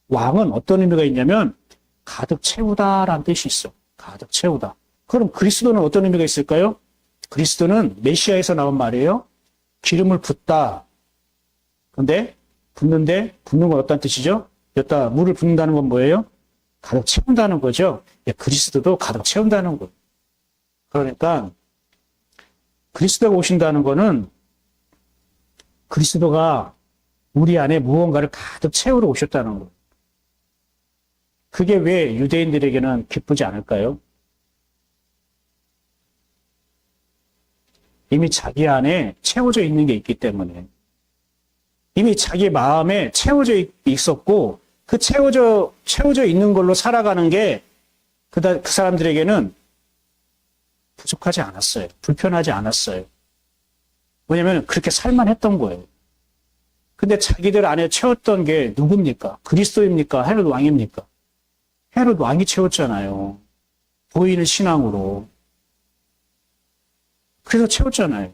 왕은 어떤 의미가 있냐면 가득 채우다라는 뜻이 있어. 가득 채우다. 그럼 그리스도는 어떤 의미가 있을까요? 그리스도는 메시아에서 나온 말이에요. 기름을 붓다. 근데 붓는 건 어떤 뜻이죠? 여기다 물을 붓는다는 건 뭐예요? 가득 채운다는 거죠. 그리스도도 가득 채운다는 거예요. 그러니까 그리스도가 오신다는 거는 그리스도가 우리 안에 무언가를 가득 채우러 오셨다는 거예요. 그게 왜 유대인들에게는 기쁘지 않을까요? 이미 자기 안에 채워져 있는 게 있기 때문에. 이미 자기 마음에 채워져 있었고, 그 채워져 있는 걸로 살아가는 게 그 사람들에게는 부족하지 않았어요. 불편하지 않았어요. 왜냐면 그렇게 살만했던 거예요. 근데 자기들 안에 채웠던 게 누굽니까? 그리스도입니까? 헤롯 왕입니까? 헤롯 왕이 채웠잖아요. 보이는 신앙으로. 그래서 채웠잖아요.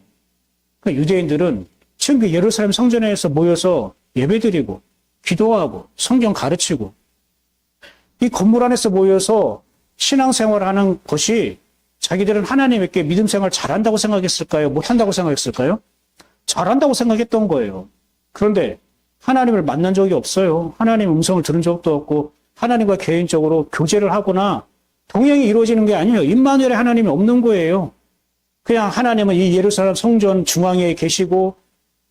그러니까 유대인들은 지금 그 예루살렘 성전에서 모여서 예배드리고 기도하고 성경 가르치고 이 건물 안에서 모여서 신앙생활하는 것이 자기들은 하나님께 믿음 생활 잘한다고 생각했을까요? 못한다고 생각했을까요? 잘한다고 생각했던 거예요. 그런데 하나님을 만난 적이 없어요. 하나님 음성을 들은 적도 없고 하나님과 개인적으로 교제를 하거나 동행이 이루어지는 게 아니에요. 임마누엘의 하나님이 없는 거예요. 그냥 하나님은 이 예루살렘 성전 중앙에 계시고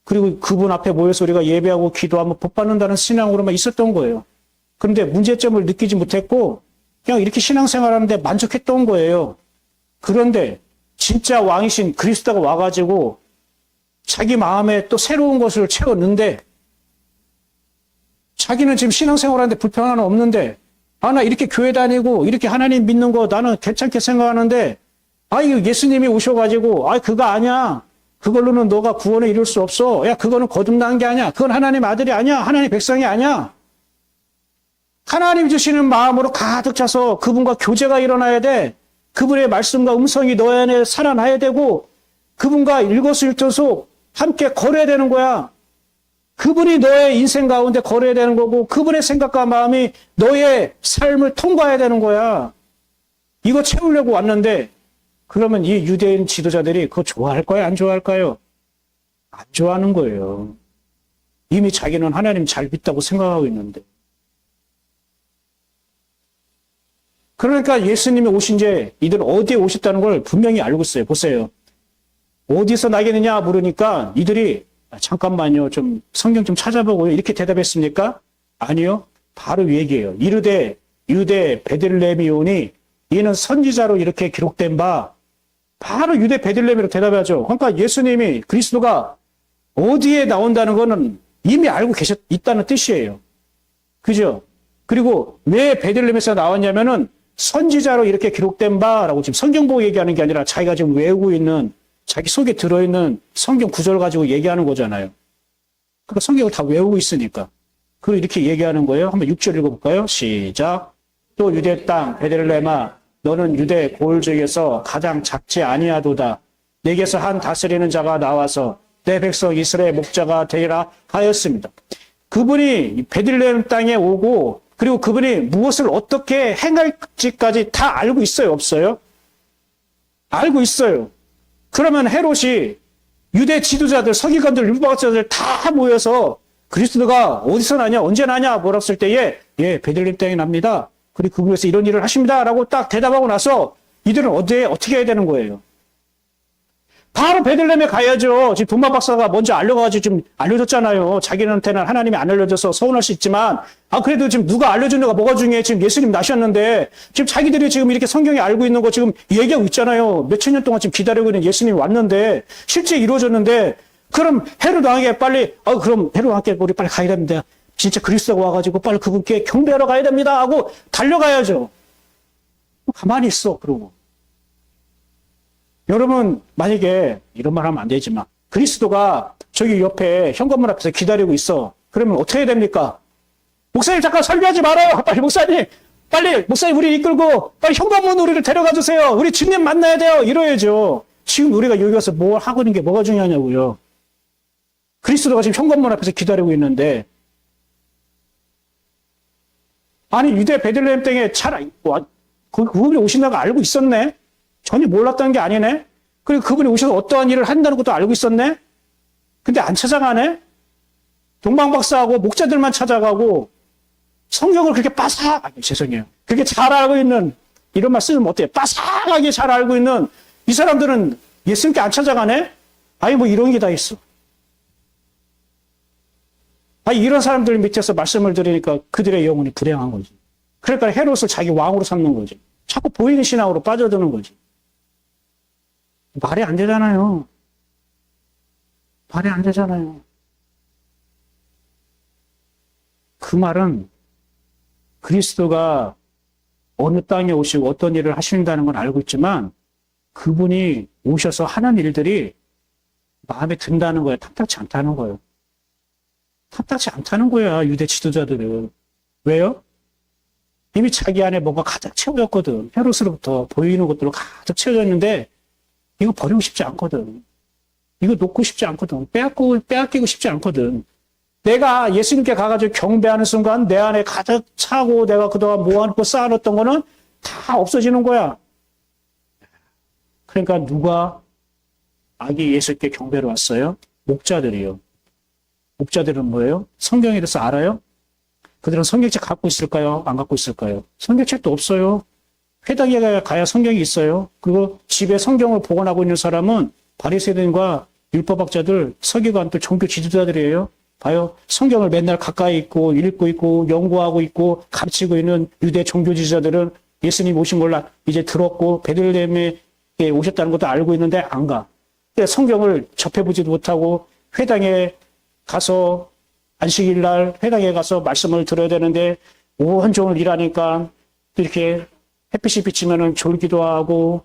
그리고 그분 앞에 모여서 우리가 예배하고 기도하면 복받는다는 신앙으로만 있었던 거예요. 그런데 문제점을 느끼지 못했고 그냥 이렇게 신앙생활하는데 만족했던 거예요. 그런데 진짜 왕이신 그리스도가 와가지고 자기 마음에 또 새로운 것을 채웠는데 자기는 지금 신앙생활하는데 불평 하나 없는데 나 이렇게 교회 다니고 이렇게 하나님 믿는 거 나는 괜찮게 생각하는데 이거 예수님이 오셔가지고 그거 아니야. 그걸로는 너가 구원에 이룰 수 없어. 야, 그거는 거듭난 게 아니야. 그건 하나님 아들이 아니야. 하나님 백성이 아니야. 하나님 주시는 마음으로 가득 차서 그분과 교제가 일어나야 돼. 그분의 말씀과 음성이 너 안에 살아나야 되고 그분과 일거수일투족 함께 걸어야 되는 거야. 그분이 너의 인생 가운데 걸어야 되는 거고 그분의 생각과 마음이 너의 삶을 통과해야 되는 거야. 이거 채우려고 왔는데 그러면 이 유대인 지도자들이 그거 좋아할까요? 안 좋아할까요? 안 좋아하는 거예요. 이미 자기는 하나님 잘 믿다고 생각하고 있는데. 그러니까 예수님이 오신 지 이들 어디에 오셨다는 걸 분명히 알고 있어요. 보세요. 어디서 나겠느냐 물으니까 이들이 잠깐만요. 좀 성경 좀 찾아보고요. 이렇게 대답했습니까? 아니요. 바로 얘기해요. 이르되 유대 베들레헴이 오니 이는 선지자로 이렇게 기록된 바 바로 유대 베들레헴이라고 대답하죠. 그러니까 예수님이 그리스도가 어디에 나온다는 거는 이미 알고 있다는 뜻이에요. 그죠? 그리고 왜 베들레헴에서 나왔냐면은 선지자로 이렇게 기록된 바라고 지금 성경 보고 얘기하는 게 아니라 자기가 지금 외우고 있는 자기 속에 들어있는 성경 구절 가지고 얘기하는 거잖아요. 그러니까 성경을 다 외우고 있으니까. 그리고 이렇게 얘기하는 거예요. 한번 6절 읽어볼까요? 시작. 또 유대 땅 베들레헴아 너는 유대 고을족에서 가장 작지 아니하도다. 내게서 한 다스리는 자가 나와서 내 백성 이스라엘 목자가 되리라 하였습니다. 그분이 베들레헴 땅에 오고 그리고 그분이 무엇을 어떻게 행할지까지 다 알고 있어요? 없어요? 알고 있어요. 그러면 헤롯이 유대 지도자들, 서기관들, 율법학자들 다 모여서 그리스도가 어디서 나냐, 언제 나냐 물었을 때에 베들레헴 땅에 납니다. 그리고 그분에서 이런 일을 하십니다. 라고 딱 대답하고 나서 이들은 어떻게 해야 되는 거예요? 바로 베들레헴에 가야죠. 지금 돈마 박사가 먼저 알려가지고 좀 알려줬잖아요. 자기한테는 하나님이 안 알려줘서 서운할 수 있지만, 그래도 지금 누가 알려준 거가 뭐가 중요해? 지금 예수님 나셨는데, 지금 자기들이 지금 이렇게 성경에 알고 있는 거 지금 얘기하고 있잖아요. 몇천 년 동안 지금 기다리고 있는 예수님이 왔는데, 실제 이루어졌는데, 그럼 헤롯 왕에게 빨리, 그럼 헤롯 왕께 우리 빨리 가야 됩니다. 진짜 그리스도가 와가지고 빨리 그분께 경배하러 가야 됩니다. 하고 달려가야죠. 가만히 있어, 그러고. 여러분, 만약에 이런 말 하면 안 되지만 그리스도가 저기 옆에 현관문 앞에서 기다리고 있어. 그러면 어떻게 해야 됩니까? 목사님 잠깐 설교하지 말아요. 빨리 목사님 우리 이끌고 빨리 현관문으로 우리를 데려가 주세요. 우리 주님 만나야 돼요. 이러야죠. 지금 우리가 여기 와서 뭘 하고 있는 게 뭐가 중요하냐고요. 그리스도가 지금 현관문 앞에서 기다리고 있는데 아니 유대 베들레헴 땅에 그분이 오신다고 알고 있었네. 전혀 몰랐다는 게 아니네. 그리고 그분이 오셔서 어떠한 일을 한다는 것도 알고 있었네. 근데 안 찾아가네. 동방박사하고 목자들만 찾아가고 성경을 그렇게 죄송해요. 그렇게 잘 알고 있는 이런 말 쓰면 어때요? 빠삭하게 잘 알고 있는 이 사람들은 예수님께 안 찾아가네. 뭐 이런 게 다 있어. 이런 사람들 밑에서 말씀을 들으니까 그들의 영혼이 불행한 거지. 그러니까 헤롯을 자기 왕으로 삼는 거지. 자꾸 보이는 신앙으로 빠져드는 거지. 말이 안 되잖아요. 말이 안 되잖아요. 그 말은 그리스도가 어느 땅에 오시고 어떤 일을 하신다는 건 알고 있지만 그분이 오셔서 하는 일들이 마음에 든다는 거예요. 탐탁치 않다는 거예요. 탐탁치 않다는 거야, 유대 지도자들은. 왜요? 이미 자기 안에 뭔가 가득 채워졌거든. 헤롯으로부터 보이는 것들로 가득 채워졌는데 이거 버리고 싶지 않거든. 이거 놓고 싶지 않거든. 빼앗기고 싶지 않거든. 내가 예수님께 가가지고 경배하는 순간 내 안에 가득 차고 내가 그동안 모아놓고 쌓아놓던 거는 다 없어지는 거야. 그러니까 누가 아기 예수께 경배를 왔어요? 목자들이요. 목자들은 뭐예요? 성경에 대해서 알아요? 그들은 성경책 갖고 있을까요? 안 갖고 있을까요? 성경책도 없어요. 회당에 가야 성경이 있어요. 그리고 집에 성경을 복원하고 있는 사람은 바리새인과 율법학자들, 서기관들, 종교 지도자들이에요. 봐요. 성경을 맨날 가까이 있고 읽고 있고 연구하고 있고 가르치고 있는 유대 종교 지도자들은 예수님 오신 걸 이제 들었고 베들레헴에 오셨다는 것도 알고 있는데 안 가. 성경을 접해보지도 못하고 회당에 가서 안식일 날 회당에 가서 말씀을 들어야 되는데 온종일 일하니까 이렇게 햇빛이 비치면은 졸기도 하고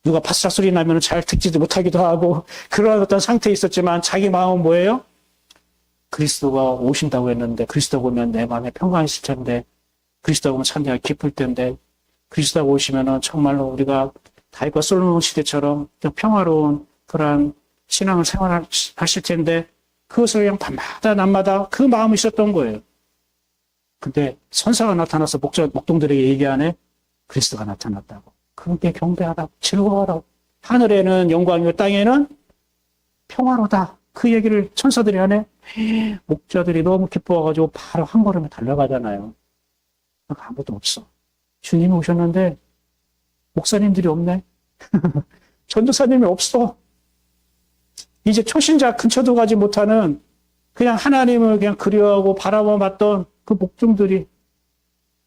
누가 바스락 소리 나면은 잘 듣지도 못하기도 하고 그런 어떤 상태에 있었지만 자기 마음은 뭐예요? 그리스도가 오신다고 했는데 그리스도가 오면 내 마음에 평강이 있을 텐데 그리스도가 오면 참 내가 기쁠 텐데 그리스도가 오시면은 정말로 우리가 다윗과 솔로몬 시대처럼 평화로운 그러한 신앙을 생활하실 텐데 그것을 그냥 밤마다 낮마다 그 마음이 있었던 거예요. 근데 선사가 나타나서 목동들에게 얘기하네. 그리스도가 나타났다고. 그분께 경배하라고 즐거워하라고. 하늘에는 영광이고 땅에는 평화로다. 그 얘기를 천사들이 하네. 목자들이 너무 기뻐가지고 바로 한 걸음에 달려가잖아요. 아무도 없어. 주님이 오셨는데 목사님들이 없네. 전도사님이 없어. 이제 초신자 근처도 가지 못하는 그냥 하나님을 그냥 그리워하고 바라봐 봤던 그 목종들이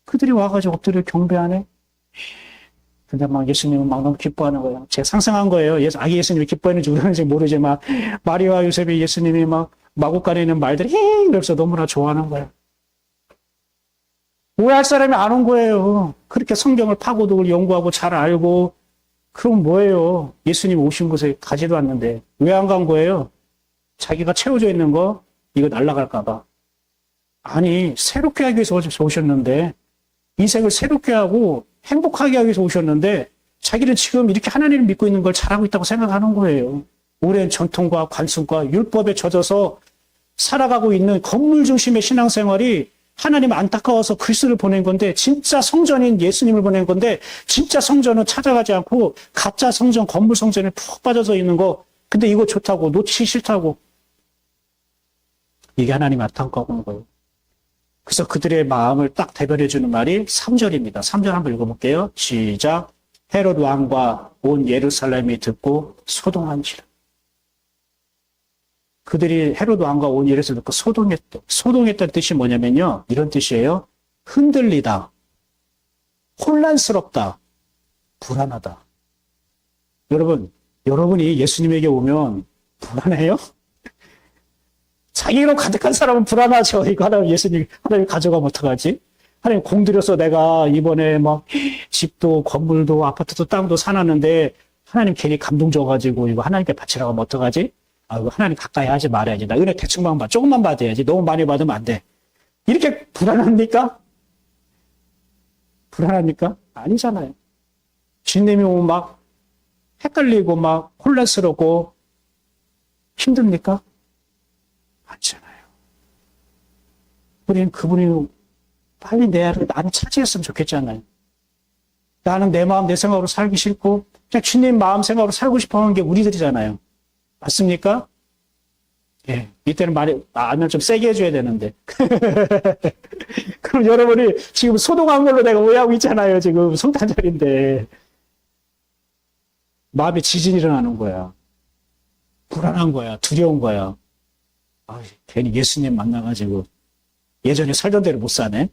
그들이 와가지고 엎드려 경배하네. 근데 막 예수님은 막 너무 기뻐하는 거예요. 제가 상상한 거예요. 아기 예수님이 기뻐했는지 우리는지 모르지만 마리아와 요셉이 예수님이 막 마구간에 있는 말들이 이러면서 너무나 좋아하는 거예요. 오해할 사람이 안 온 거예요. 그렇게 성경을 파고도 연구하고 잘 알고 그럼 뭐예요? 예수님 오신 곳에 가지도 않는데 왜 안 간 거예요? 자기가 채워져 있는 거 이거 날아갈까 봐. 아니 새롭게 하기 위해서 오셨는데 인생을 새롭게 하고 행복하게 하기 위해서 오셨는데 자기는 지금 이렇게 하나님을 믿고 있는 걸 잘하고 있다고 생각하는 거예요. 오랜 전통과 관습과 율법에 젖어서 살아가고 있는 건물 중심의 신앙생활이 하나님 안타까워서 그리스도를 보낸 건데 진짜 성전인 예수님을 보낸 건데 진짜 성전은 찾아가지 않고 가짜 성전, 건물 성전에 푹 빠져서 있는 거 근데 이거 좋다고 놓치기 싫다고 이게 하나님 안타까운 거예요. 그래서 그들의 마음을 딱 대변해 주는 말이 3절입니다. 3절 한번 읽어볼게요. 시작. 헤롯 왕과 온 예루살렘이 듣고 소동한지라. 그들이 헤롯 왕과 온 예루살렘을 듣고 소동했다. 소동했다는 뜻이 뭐냐면요. 이런 뜻이에요. 흔들리다, 혼란스럽다, 불안하다. 여러분이 예수님에게 오면 불안해요? 자기로 가득한 사람은 불안하죠. 이거 하나님 가져가면 어떡하지? 하나님 공들여서 내가 이번에 막 집도 건물도 아파트도 땅도 사놨는데 하나님 괜히 감동 줘가지고 이거 하나님께 바치라고 하면 어떡하지? 아, 이거 하나님 가까이 하지 말아야지. 나 은혜 대충만 받아. 조금만 받아야지. 너무 많이 받으면 안 돼. 이렇게 불안합니까? 불안합니까? 아니잖아요. 주님이 오면 막 헷갈리고 막 혼란스럽고 힘듭니까? 아니잖아요. 우리는 그분이 빨리 나를 차지했으면 좋겠잖아요. 나는 내 마음, 내 생각으로 살기 싫고 그냥 주님 마음, 생각으로 살고 싶어 하는 게 우리들이잖아요. 맞습니까? 예. 이때는 말을 좀 세게 해줘야 되는데. 그럼 여러분이 지금 소동한 걸로 내가 오해하고 있잖아요. 지금 성탄절인데. 마음에 지진이 일어나는 거야. 불안한 거야. 두려운 거야. 아, 괜히 예수님 만나가지고 예전에 살던 대로 못 사네.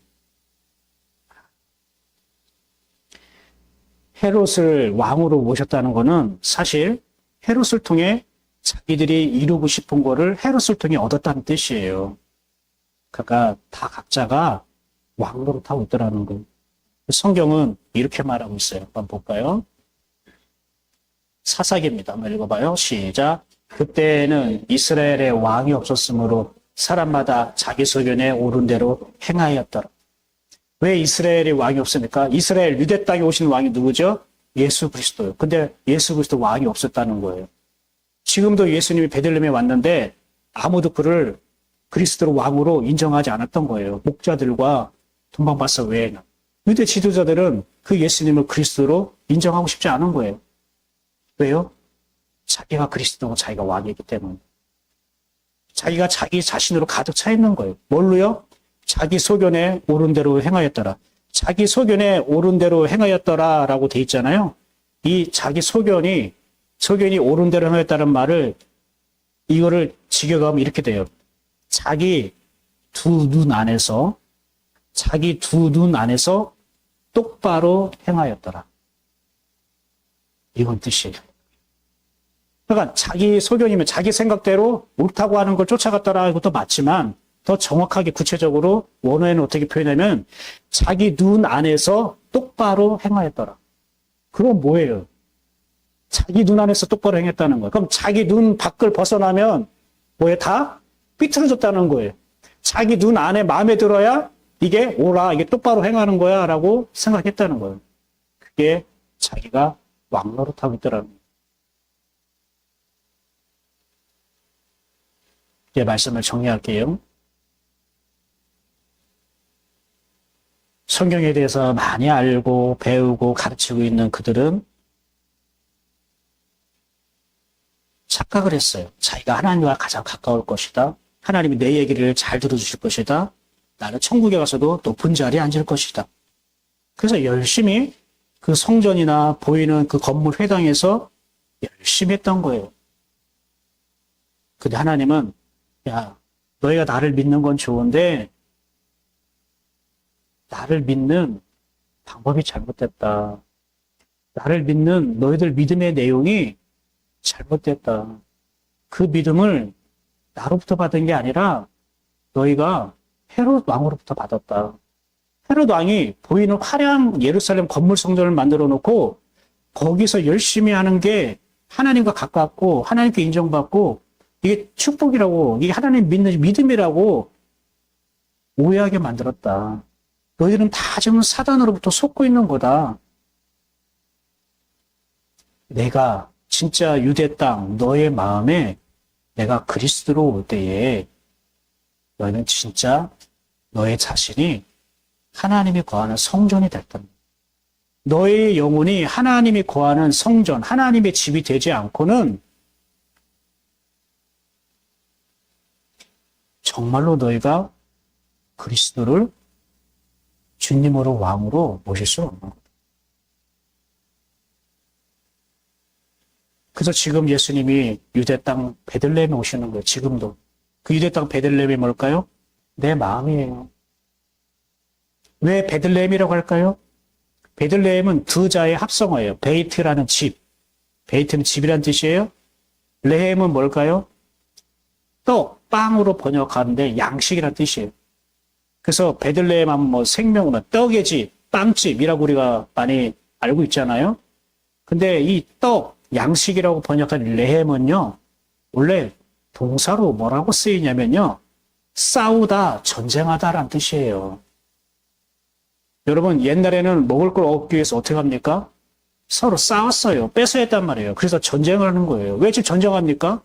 헤롯을 왕으로 모셨다는 거는 사실 헤롯을 통해 자기들이 이루고 싶은 거를 헤롯을 통해 얻었다는 뜻이에요. 그러니까 다 각자가 왕노릇하고 있더라는 거예요. 성경은 이렇게 말하고 있어요. 한번 볼까요? 사사기입니다. 한번 읽어봐요. 시작. 그때는 이스라엘에 왕이 없었으므로 사람마다 자기 소견에 옳은 대로 행하였더라. 왜 이스라엘에 왕이 없습니까? 이스라엘 유대 땅에 오신 왕이 누구죠? 예수 그리스도요. 근데 예수 그리스도 왕이 없었다는 거예요. 지금도 예수님이 베들레헴에 왔는데 아무도 그를 그리스도로 왕으로 인정하지 않았던 거예요. 목자들과 동방박사 외에는. 유대 지도자들은 그 예수님을 그리스도로 인정하고 싶지 않은 거예요. 왜요? 자기가 그리스도고 자기가 왕이기 때문에. 자기가 자기 자신으로 가득 차 있는 거예요. 뭘로요? 자기 소견에 옳은 대로 행하였더라. 자기 소견에 옳은 대로 행하였더라 라고 돼 있잖아요. 이 자기 소견이 옳은 대로 행하였다는 말을 이거를 직역하면 이렇게 돼요. 자기 두 눈 안에서 똑바로 행하였더라. 이건 뜻이에요. 그러니까 자기 소견이면 자기 생각대로 옳다고 하는 걸 쫓아갔더라 이것도 맞지만 더 정확하게 구체적으로 원어에는 어떻게 표현하면 자기 눈 안에서 똑바로 행하였더라. 그건 뭐예요? 자기 눈 안에서 똑바로 행했다는 거예요. 그럼 자기 눈 밖을 벗어나면 뭐예요? 다 삐뚤어졌다는 거예요. 자기 눈 안에 마음에 들어야 이게 옳아, 이게 똑바로 행하는 거야 라고 생각했다는 거예요. 그게 자기가 왕노릇하고 있더라는 거예요. 이제 말씀을 정리할게요. 성경에 대해서 많이 알고 배우고 가르치고 있는 그들은 착각을 했어요. 자기가 하나님과 가장 가까울 것이다. 하나님이 내 얘기를 잘 들어주실 것이다. 나는 천국에 가서도 높은 자리에 앉을 것이다. 그래서 열심히 그 성전이나 보이는 그 건물 회당에서 열심히 했던 거예요. 근데 하나님은 야, 너희가 나를 믿는 건 좋은데 나를 믿는 방법이 잘못됐다. 나를 믿는 너희들 믿음의 내용이 잘못됐다. 그 믿음을 나로부터 받은 게 아니라 너희가 헤롯 왕으로부터 받았다. 헤롯 왕이 보이는 화려한 예루살렘 건물 성전을 만들어 놓고 거기서 열심히 하는 게 하나님과 가깝고 하나님께 인정받고 이게 축복이라고 이게 하나님 믿는 믿음이라고 오해하게 만들었다. 너희들은 다 지금 사단으로부터 속고 있는 거다. 내가 진짜 유대 땅 너의 마음에 내가 그리스도로 올 때에 너희는 진짜 너의 자신이 하나님이 거하는 성전이 됐다. 너의 영혼이 하나님이 거하는 성전, 하나님의 집이 되지 않고는 정말로 너희가 그리스도를 주님으로 왕으로 모실 수 없는 거다. 그래서 지금 예수님이 유대 땅 베들레헴에 오시는 거예요. 지금도. 그 유대 땅 베들레헴이 뭘까요? 내 마음이에요. 왜 베들레헴이라고 할까요? 베들레헴은 두 자의 합성어예요. 베이트라는 집. 베이트는 집이란 뜻이에요. 레헴은 뭘까요? 떡, 빵으로 번역하는데 양식이란 뜻이에요. 그래서 베들레헴 하면 뭐 생명은 떡의 집, 빵집이라고 우리가 많이 알고 있잖아요. 근데 이 떡, 양식이라고 번역한 레헴은요, 원래 동사로 뭐라고 쓰이냐면요, 싸우다, 전쟁하다라는 뜻이에요. 여러분, 옛날에는 먹을 걸 얻기 위해서 어떻게 합니까? 서로 싸웠어요. 뺏어야 했단 말이에요. 그래서 전쟁을 하는 거예요. 왜 지금 전쟁합니까?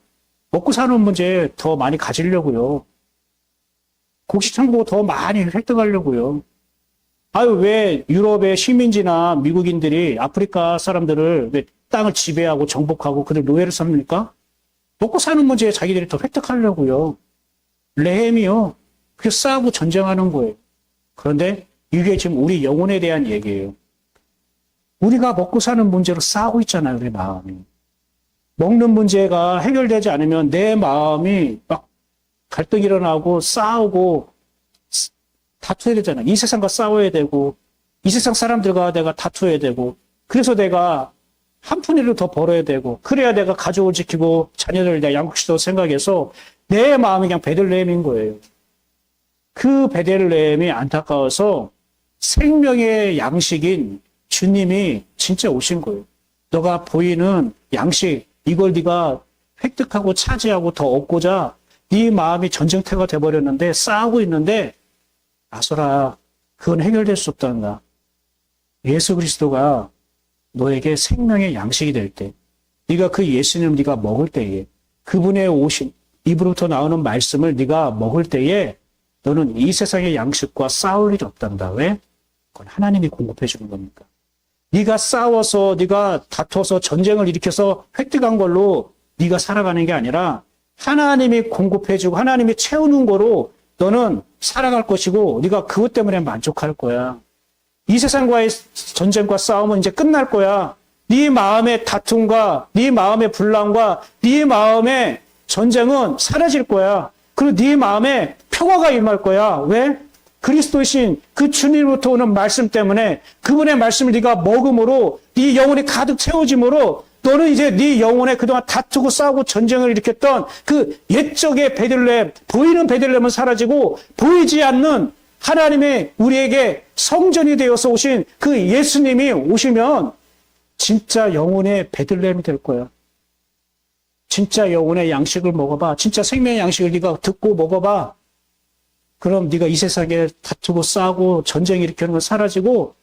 먹고 사는 문제 더 많이 가지려고요. 곡식창고 더 많이 획득하려고요. 아유, 왜 유럽의 식민지나 미국인들이 아프리카 사람들을 왜 땅을 지배하고 정복하고 그들 노예를 삼습니까? 먹고 사는 문제에 자기들이 더 획득하려고요. 레헴이요. 그래서 싸우고 전쟁하는 거예요. 그런데 이게 지금 우리 영혼에 대한 얘기예요. 우리가 먹고 사는 문제로 싸우고 있잖아요, 우리 마음이. 먹는 문제가 해결되지 않으면 내 마음이 막 갈등이 일어나고 싸우고 다투어야 되잖아요. 이 세상과 싸워야 되고 이 세상 사람들과 내가 다투어야 되고 그래서 내가 한 푼이라도 더 벌어야 되고, 그래야 내가 가족을 지키고 자녀들을 내가 양육시도 생각해서 내 마음이 그냥 베들레헴인 거예요. 그 베들레헴이 안타까워서 생명의 양식인 주님이 진짜 오신 거예요. 너가 보이는 양식, 이걸 네가 획득하고 차지하고 더 얻고자 네 마음이 전쟁터가 돼버렸는데 싸우고 있는데 아소라, 그건 해결될 수 없단다. 예수 그리스도가 너에게 생명의 양식이 될 때, 네가 그 예수님을 네가 먹을 때에, 그분의 오신 입으로부터 나오는 말씀을 네가 먹을 때에 너는 이 세상의 양식과 싸울 일이 없단다. 왜? 그건 하나님이 공급해 주는 겁니까? 네가 싸워서, 네가 다퉈서 전쟁을 일으켜서 획득한 걸로 네가 살아가는 게 아니라 하나님이 공급해 주고 하나님이 채우는 거로 너는 살아갈 것이고 네가 그것 때문에 만족할 거야. 이 세상과의 전쟁과 싸움은 이제 끝날 거야. 네 마음의 다툼과 네 마음의 분란과 네 마음의 전쟁은 사라질 거야. 그리고 네 마음에 평화가 임할 거야. 왜? 그리스도신 그 주님으로부터 오는 말씀 때문에 그분의 말씀을 네가 먹음으로 네 영혼이 가득 채워짐으로 너는 이제 네 영혼에 그동안 다투고 싸우고 전쟁을 일으켰던 그 옛적의 베들레헴, 보이는 베들레헴은 사라지고 보이지 않는 하나님의 우리에게 성전이 되어서 오신 그 예수님이 오시면 진짜 영혼의 베들레헴이 될 거야. 진짜 영혼의 양식을 먹어봐. 진짜 생명의 양식을 네가 듣고 먹어봐. 그럼 네가 이 세상에 다투고 싸우고 전쟁 일으키는 건 사라지고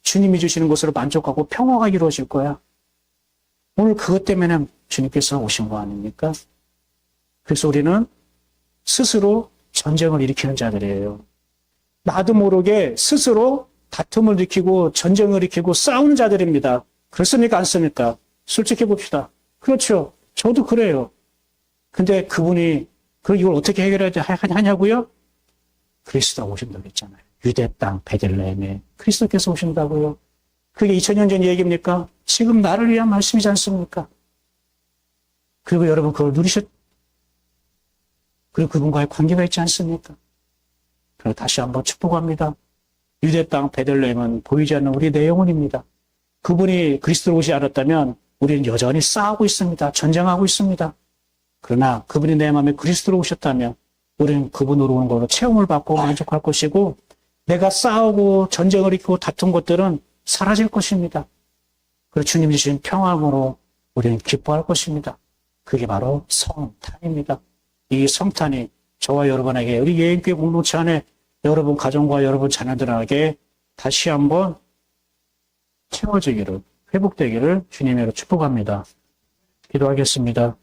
주님이 주시는 것으로 만족하고 평화가 이루어질 거야. 오늘 그것 때문에 주님께서 오신 거 아닙니까? 그래서 우리는 스스로 전쟁을 일으키는 자들이에요. 나도 모르게 스스로 다툼을 일으키고 전쟁을 일으키고 싸우는 자들입니다. 그렇습니까? 않습니까? 솔직히 봅시다. 그렇죠. 저도 그래요. 근데 그분이 이걸 어떻게 해결하냐고요? 그리스도가 오신다고 했잖아요. 유대 땅 베들레헴에 그리스도께서 오신다고요. 그게 2000년 전 얘기입니까? 지금 나를 위한 말씀이지 않습니까? 그리고 여러분 그걸 그리고 그분과의 관계가 있지 않습니까? 그리고 다시 한번 축복합니다. 유대 땅 베들레헴은 보이지 않는 우리 내 영혼입니다. 그분이 그리스도로 오지 않았다면 우리는 여전히 싸우고 있습니다. 전쟁하고 있습니다. 그러나 그분이 내 마음에 그리스도로 오셨다면 우리는 그분으로 오는 걸로 체험을 받고 만족할 것이고 내가 싸우고 전쟁을 일으키고 다툰 것들은 사라질 것입니다. 그리고 주님 주신 평안으로 우리는 기뻐할 것입니다. 그게 바로 성탄입니다. 이 성탄이 저와 여러분에게 우리 예인교회 공동체 안에 여러분 가정과 여러분 자녀들에게 다시 한번 채워지기를 회복되기를 주님으로 축복합니다. 기도하겠습니다.